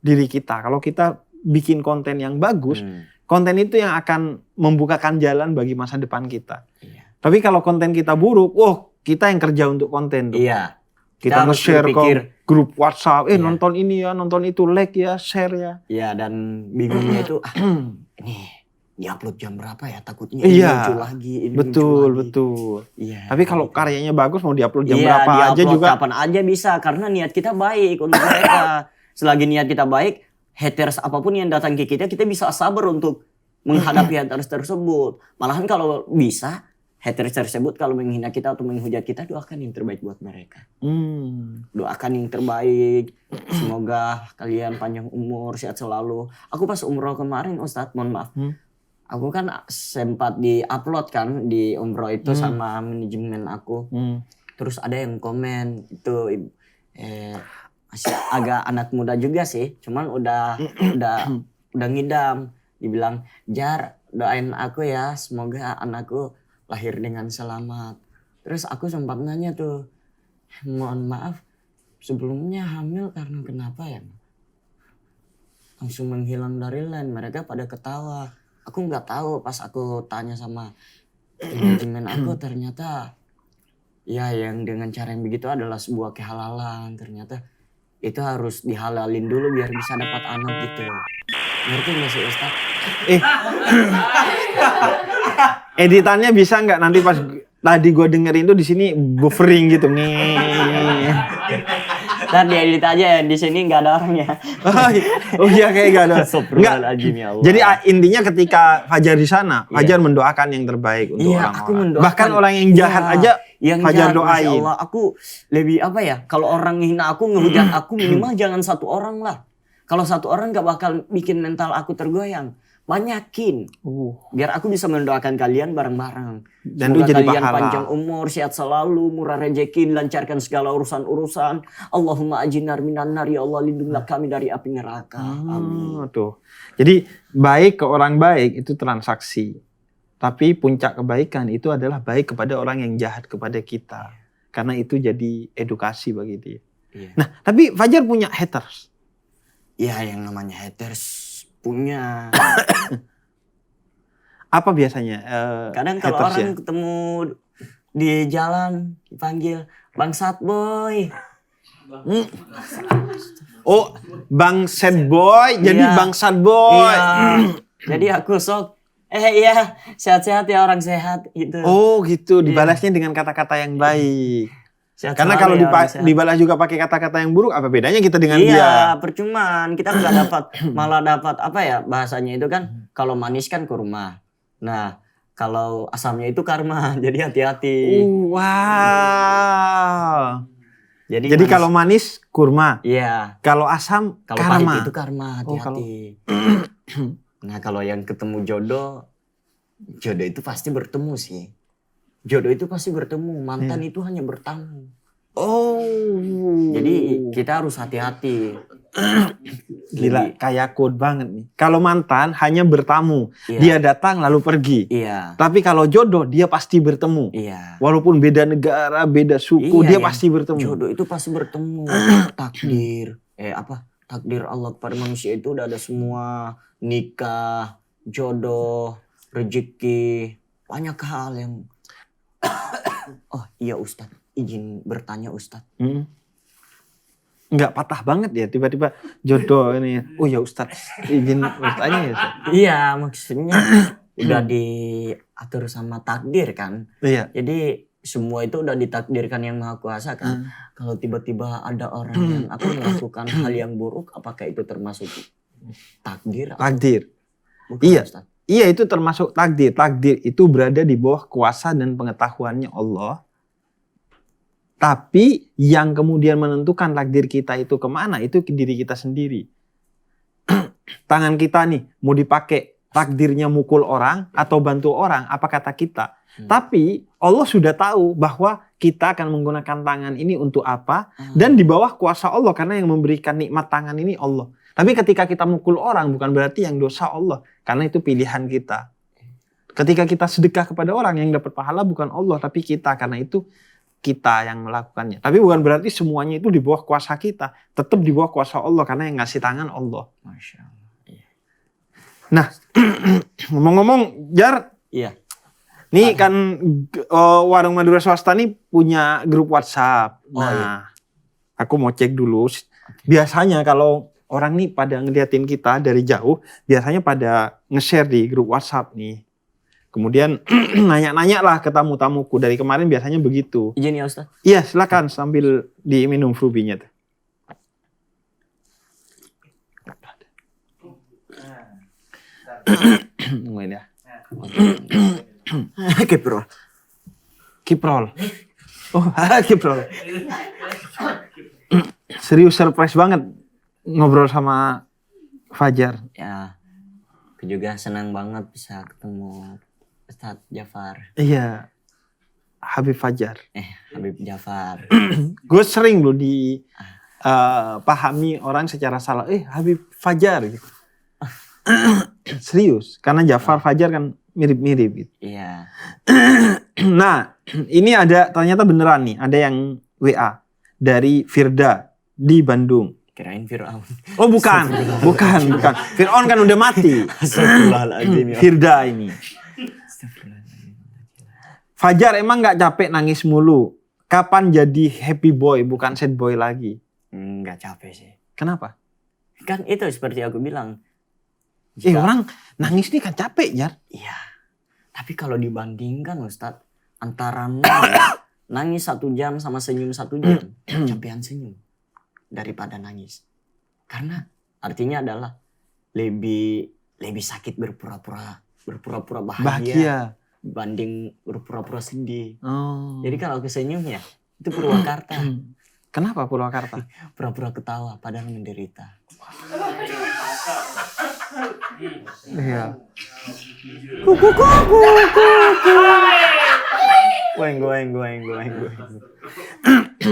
diri kita. Kalau kita bikin konten yang bagus, konten itu yang akan membukakan jalan bagi masa depan kita. Iya. Tapi kalau konten kita buruk, kita yang kerja untuk konten tuh. Iya. Kita harus nge-share berpikir, ke grup WhatsApp, Iya. nonton ini ya, nonton itu, like ya, share ya. ya dan bingungnya itu ini diupload jam berapa ya, takutnya ini Iya. muncul lagi, ini Betul, muncul lagi. betul. Iya. Tapi kalau karyanya bagus mau diupload jam Iya, berapa aja di-upload juga. kapan aja bisa karena niat kita baik untuk mereka. Selagi niat kita baik, haters apapun yang datang ke kita bisa sabar untuk menghadapi haters tersebut. Malahan kalau bisa, haters tersebut kalau menghina kita atau menghujat kita, doakan yang terbaik buat mereka. Doakan yang terbaik. Semoga kalian panjang umur, sehat selalu. Aku pas umroh kemarin, Ustadz, mohon maaf. Aku kan sempat di-upload kan di umroh itu sama manajemen aku. Terus ada yang komen itu masih agak anak muda juga sih, cuman udah ngidam. Dibilang, "Jar, doain aku ya, semoga anakku lahir dengan selamat." Terus aku sempat nanya tuh, "Mohon maaf, sebelumnya hamil karena kenapa ya?" Langsung menghilang dari line, mereka pada ketawa. Aku nggak tahu, pas aku tanya sama manajemen aku, ternyata ya yang dengan cara yang begitu adalah sebuah kehalalan. Ternyata itu harus dihalalin dulu biar bisa dapat anak gitu. Ngerti nggak sih Ustadz? Editannya bisa nggak nanti pas tadi gue dengerin tuh di sini buffering gitu nih. Ntar diedit aja, di sini nggak ada orangnya. Oh iya kayak gak ada. Astagfirullahaladzim, ya Allah. Jadi intinya ketika Fajar di sana, Fajar mendoakan yang terbaik untuk Iya, aku orang-orang. mendoakan. Bahkan orang yang jahat Iya, aja yang Fajar jahat, Masya doain. Allah, aku lebih apa ya? Kalau orang ngehina aku, ngehujat aku, minimal jangan satu orang lah. Kalau satu orang gak bakal bikin mental aku tergoyang. Banyakin. Biar aku bisa mendoakan kalian bareng-bareng. Dan Semoga itu jadi kalian pahala. panjang umur, sehat selalu, murah rezeki, lancarkan segala urusan-urusan. Allahumma ajinar minan nar, ya Allah, lindungilah kami dari api neraka. Amin. Tuh. Jadi baik ke orang baik itu transaksi. Tapi puncak kebaikan itu adalah baik kepada orang yang jahat kepada kita. Karena itu jadi edukasi bagi dia. Iya. Nah, tapi Fajar punya haters. Ya, yang namanya haters punya. Apa biasanya? Kadang kalau hatersnya? orang ketemu di jalan dipanggil Bangsat Boy. Oh, Bang Sad Boy, jadi Iya. Bangsat Boy. Iya. Jadi aku sok iya, sehat-sehat ya, orang sehat gitu. Oh gitu, dibalasnya dengan kata-kata yang baik. Sehat Karena selalu kalau ya, orang sehat. dibalas juga pakai kata-kata yang buruk, apa bedanya kita dengan Iya, dia? percumaan. Kita nggak dapat, malah dapat apa ya bahasanya itu kan, kalau manis kan kurma. Nah, kalau asamnya itu karma. Jadi hati-hati. Wow. Jadi Jadi kalau manis kurma, iya, kalau asam kalau karma. pahit itu karma, hati-hati. Nah, kalau yang ketemu jodoh itu pasti bertemu sih. Jodoh itu pasti bertemu, mantan itu hanya bertamu. Oh. Jadi kita harus hati-hati. Gila, kayak quote banget nih. Kalau mantan hanya bertamu, Iya. dia datang lalu pergi. Iya, Tapi kalau jodoh dia pasti bertemu. iya. Walaupun beda negara, beda suku, dia Iya, pasti bertemu. Jodoh itu pasti bertemu. Takdir, takdir Allah kepada manusia itu udah ada semua. Nikah, jodoh, rezeki, banyak hal yang. Oh iya Ustadz, izin bertanya Ustadz. nggak patah banget ya tiba-tiba jodoh ini. Oh ya Ustadz, izin bertanya ya. Ustadz. Iya, maksudnya udah diatur sama takdir kan. Iya. Jadi semua itu udah ditakdirkan yang Maha Kuasa kan. Kalau tiba-tiba ada orang yang akan melakukan hal yang buruk, apakah itu termasuk takdir? Takdir. Bukan, Iya. Ustaz? Iya, itu termasuk takdir. Takdir itu berada di bawah kuasa dan pengetahuannya Allah. Tapi yang kemudian menentukan takdir kita itu kemana, itu diri kita sendiri. Tangan kita nih, mau dipakai takdirnya mukul orang atau bantu orang, apa kata kita. Tapi Allah sudah tahu bahwa kita akan menggunakan tangan ini untuk apa. Dan di bawah kuasa Allah, karena yang memberikan nikmat tangan ini Allah. Tapi ketika kita mukul orang, bukan berarti yang dosa Allah. Karena itu pilihan kita. Ketika kita sedekah kepada orang, yang dapat pahala bukan Allah, tapi kita. Karena itu kita yang melakukannya. Tapi bukan berarti semuanya itu di bawah kuasa kita. Tetap di bawah kuasa Allah, karena yang ngasih tangan Allah. Masya Allah. Iya. Nah, ngomong-ngomong, Jar, Iya. nih kan Warung Madura Swasta nih punya grup WhatsApp. Oh, Nah, iya. aku mau cek dulu. Biasanya kalau orang nih pada ngeliatin kita dari jauh, biasanya pada nge-share di grup WhatsApp nih. Kemudian nanya-nanya lah ke tamu-tamuku. Dari kemarin biasanya begitu. Izin ya Ustaz. Iya, silakan sambil diminum frubinya tuh. Nungguin ya. Kiprol. Kiprol. Oh, Kiprol. Serius surprise banget ngobrol sama Fajar. Ya, aku juga senang banget bisa ketemu Ustadz Jafar. Iya. Habib Fajar. Habib Jafar. Gue sering loh pahami orang secara salah. Habib Fajar gitu. Serius, karena Jafar Fajar kan mirip-mirip gitu. Iya. Nah, ini ternyata beneran nih, ada yang WA dari Firda di Bandung. Kirain Fir'aun. Oh bukan. Fir'aun kan udah mati. Astagfirullahaladzim ya. Firda ini. Fajar, emang nggak capek nangis mulu? Kapan jadi happy boy bukan sad boy lagi? Nggak capek sih. Kenapa? Kan itu seperti aku bilang. Orang nangis nih kan capek, Jar. Iya. Tapi kalau dibandingkan Ustadz, antara nangis 1 jam sama senyum 1 jam, capean senyum daripada nangis. Karena artinya adalah lebih sakit berpura-pura bahagia dibanding berpura-pura sedih. Oh. Jadi kalau aku senyum ya itu Purwakarta. Kenapa Purwakarta? Pura-pura ketawa padahal menderita. Iya. Goeng.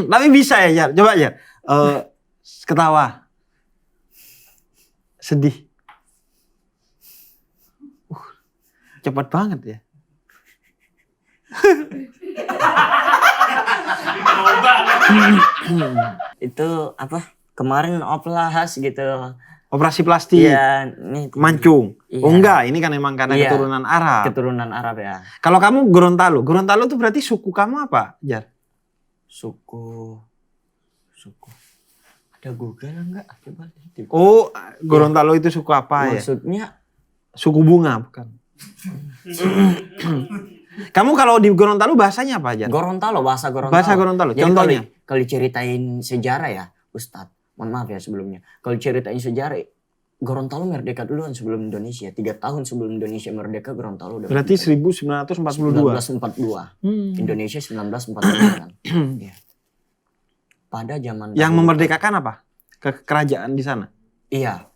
Tapi bisa ya, Jar. Coba ya. Ketawa. Sedih. Cepat banget ya. Itu apa? Kemarin oplas gitu. Operasi plastik. Iya, nih Mancung. Iya. Oh enggak, ini kan emang karena Iya. keturunan Arab. keturunan Arab ya. Kalau kamu Gorontalo. Gorontalo tuh berarti suku kamu apa, Jar? Suku. Ada Google enggak? Coba lihat. Oh, Gorontalo itu suku apa ya? Maksudnya Suku bunga, bukan? Kamu kalau di Gorontalo bahasanya apa, Jar? Gorontalo, bahasa Gorontalo. Bahasa Gorontalo, Jadi contohnya? Kalau ceritain sejarah ya, Ustadz. Mohon maaf ya sebelumnya. Kalau ceritain sejarah, Gorontalo merdeka duluan sebelum Indonesia. 3 tahun sebelum Indonesia merdeka, Gorontalo udah Berarti merdeka. 1942. 1942. Indonesia 1945 kan. Iya. Pada zaman Yang dahulu- memerdekakan apa? Kerajaan di sana. Iya.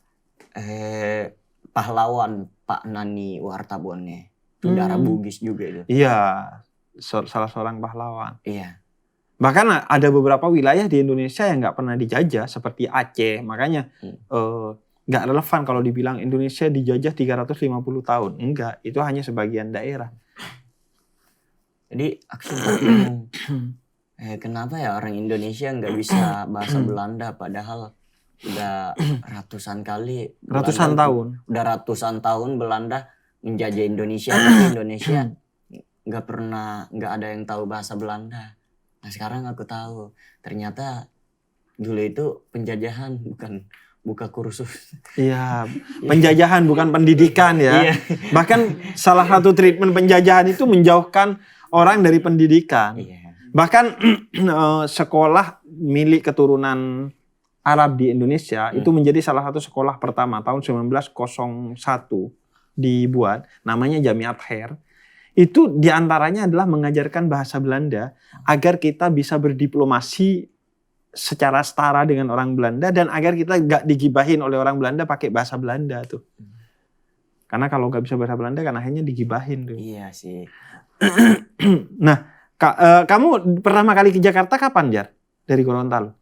Pahlawan Pak Nani Wartabone. Itu darah Bugis juga itu. Iya, salah seorang pahlawan. Iya. Bahkan ada beberapa wilayah di Indonesia yang nggak pernah dijajah, seperti Aceh. Makanya nggak relevan kalau dibilang Indonesia dijajah 350 tahun. Enggak, itu hanya sebagian daerah. Jadi aku sempat bingung. Kenapa ya orang Indonesia nggak bisa bahasa Belanda padahal udah ratusan kali. Ratusan tahun. Udah ratusan tahun Belanda menjajah Indonesia. Tapi Indonesia nggak ada yang tahu bahasa Belanda. Nah sekarang aku tahu ternyata Dulu itu penjajahan, bukan buka kursus. Iya, penjajahan bukan pendidikan ya. Iya. Bahkan salah satu treatment penjajahan itu menjauhkan orang dari pendidikan. Iya. Bahkan sekolah milik keturunan Arab di Indonesia itu menjadi salah satu sekolah pertama tahun 1901 dibuat, namanya Jamiat Khair. Itu diantaranya adalah mengajarkan bahasa Belanda agar kita bisa berdiplomasi secara setara dengan orang Belanda dan agar kita gak digibahin oleh orang Belanda pakai bahasa Belanda tuh. Karena kalau gak bisa bahasa Belanda kan akhirnya digibahin tuh. Iya sih. Nah, kamu pertama kali ke Jakarta kapan, Jar? Dari Gorontalo?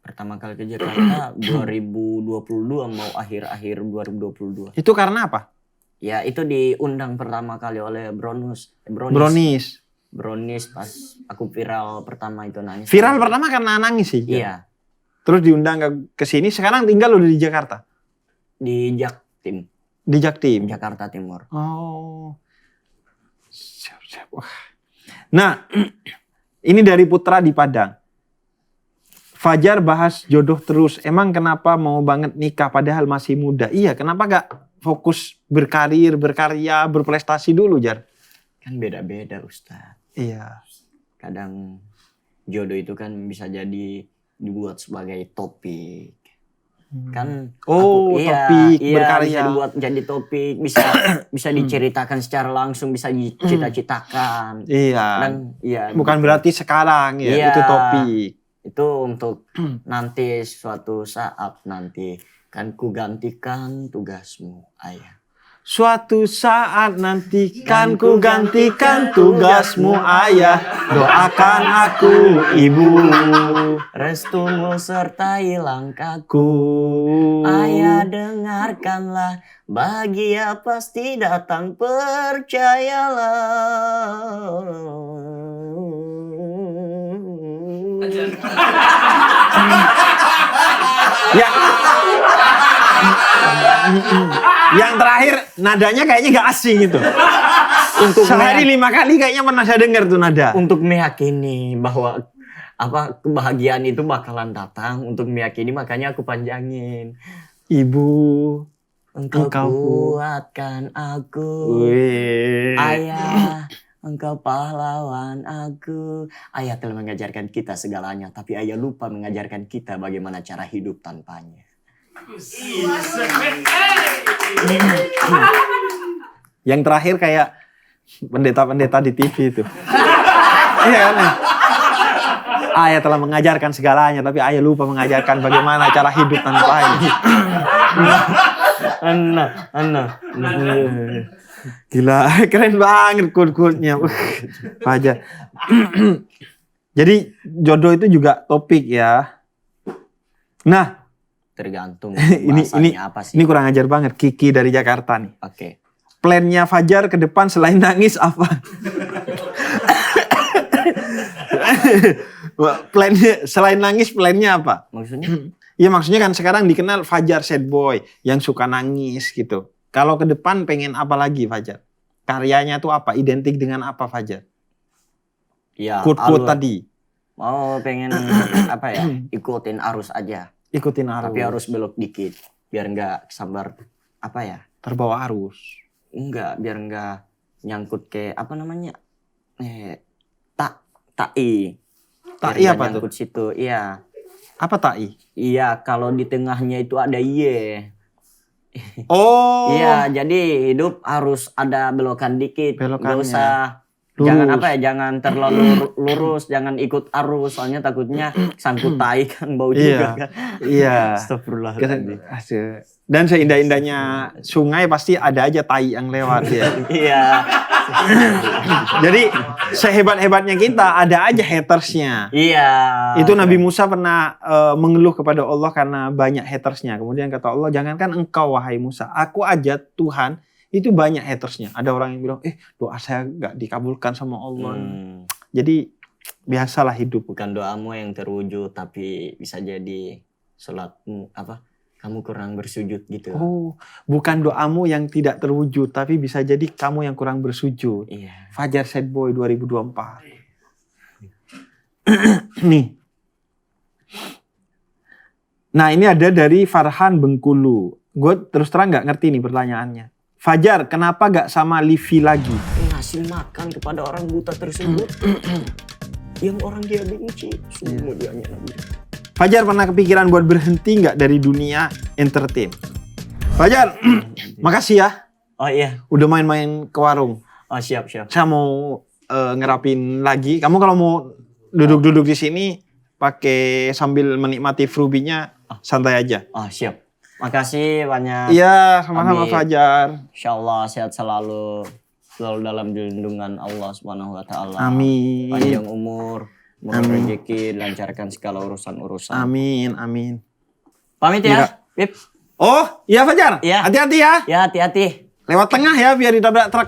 Pertama kali ke Jakarta 2022, mau akhir-akhir 2022. Itu karena apa? Ya itu diundang pertama kali oleh Brownies. Brownies. Pas aku viral pertama itu nangis. Viral pertama karena nangis sih. Iya. Terus diundang ke sini. Sekarang tinggal udah di Jakarta. Di Jaktim. Di Jaktim. Jakarta Timur. Oh. Siap. Wah. Nah, ini dari Putra di Padang. Fajar bahas jodoh terus. Emang kenapa mau banget nikah padahal masih muda? Iya, kenapa gak fokus berkarir, berkarya, berprestasi dulu, Jar? Kan beda-beda, Ustaz. Iya. Kadang jodoh itu kan bisa jadi dibuat sebagai topik. Kan topik berkarya. Bisa dibuat jadi topik, bisa diceritakan secara langsung, bisa dicita-citakan. Iya. Dan iya. Bukan berarti sekarang ya, Iya. itu topik. Itu untuk nanti suatu saat nanti kan ku gantikan tugasmu, ayah. Suatu saat nanti kan ku gantikan tugasmu, ayah. Doakan aku, ibu. Restumu sertai langkahku. Ku. Ayah dengarkanlah, bahagia pasti datang, percayalah. Ya. Yang terakhir nadanya kayaknya gak asing itu. Untuk sehari 5 kali kayaknya pernah saya dengar tuh nada. Untuk meyakini bahwa kebahagiaan itu bakalan datang, untuk meyakini makanya aku panjangin. Ibu, Engkau kuatkan aku. Wih. Ayah, engkau pahlawan aku. Ayah telah mengajarkan kita segalanya, tapi ayah lupa mengajarkan kita bagaimana cara hidup tanpanya. Yang terakhir kayak pendeta-pendeta di TV itu. Iya kan? Ayah telah mengajarkan segalanya, tapi ayah lupa mengajarkan bagaimana cara hidup tanpa ini. Anak. Gila, keren banget quote-quote-nya. Fajar. Jadi jodoh itu juga topik ya. Nah, tergantung ini apa sih. ini kurang ajar banget. Kiki dari Jakarta nih. Oke. Plannya Fajar ke depan selain nangis apa? Plannya selain nangis, plannya apa? Maksudnya? Ya maksudnya kan sekarang dikenal Fajar sad boy yang suka nangis gitu. Kalau ke depan pengen apa lagi Fajar? Karyanya tuh apa? Identik dengan apa Fajar? Ya, Quote-quote alur. tadi. Mau pengen apa ya? Ikutin arus aja. Ikutin arus. Tapi harus belok dikit biar nggak kesambar apa ya? Terbawa arus. Enggak, biar nggak nyangkut ke apa namanya? Tai. Tai Biar nggak apa tuh? nyangkut situ. Iya. Apa tai? Iya, kalau di tengahnya itu ada Oh. Iya, jadi hidup harus ada belokan dikit. Belokannya. Nggak usah Lurus. jangan apa ya, jangan terlalu lurus, jangan ikut arus, soalnya takutnya sangkut tai kan bau juga kan. Iya. Astagfirullahaladzim. Dan seindah-indahnya sungai pasti ada aja tai yang lewat ya. Iya. Jadi sehebat-hebatnya kita ada aja hatersnya. Iya. Itu Nabi Musa pernah mengeluh kepada Allah karena banyak hatersnya. Kemudian kata Allah, jangankan engkau wahai Musa, aku aja Tuhan itu banyak hatersnya. Ada orang yang bilang, doa saya gak dikabulkan sama Allah. Jadi biasalah hidup. Bukan doamu yang terwujud, tapi bisa jadi sholatmu kamu kurang bersujud gitu. Oh, bukan doamu yang tidak terwujud, tapi bisa jadi kamu yang kurang bersujud. Iya. Fajar Sad Boy 2024. Nih. Nah ini ada dari Farhan Bengkulu. Gue terus terang nggak ngerti nih pertanyaannya. Fajar, kenapa gak sama Livi lagi? Ngasih makan kepada orang buta tersebut. Yang orang dia benci, semua dia lagi. Fajar pernah kepikiran buat berhenti nggak dari dunia entertain? Fajar, makasih ya. Oh iya, Udah main-main ke warung. oh siap. Saya mau ngerapin lagi. Kamu kalau mau duduk-duduk di sini pakai sambil menikmati frubinya santai aja. Oh siap. Makasih banyak. Iya, sama-sama Amin. Fajar. Insyaallah sehat selalu dalam lindungan Allah Subhanahu wa taala. Amin. Panjang umur, murah Amin. rezeki, lancarkan segala urusan-urusan. Amin, amin. Pamit Iya. ya, Bib. Oh, iya Fajar. Iya. Hati-hati ya. Ya, hati-hati. Lewat tengah ya biar ditabrak truk.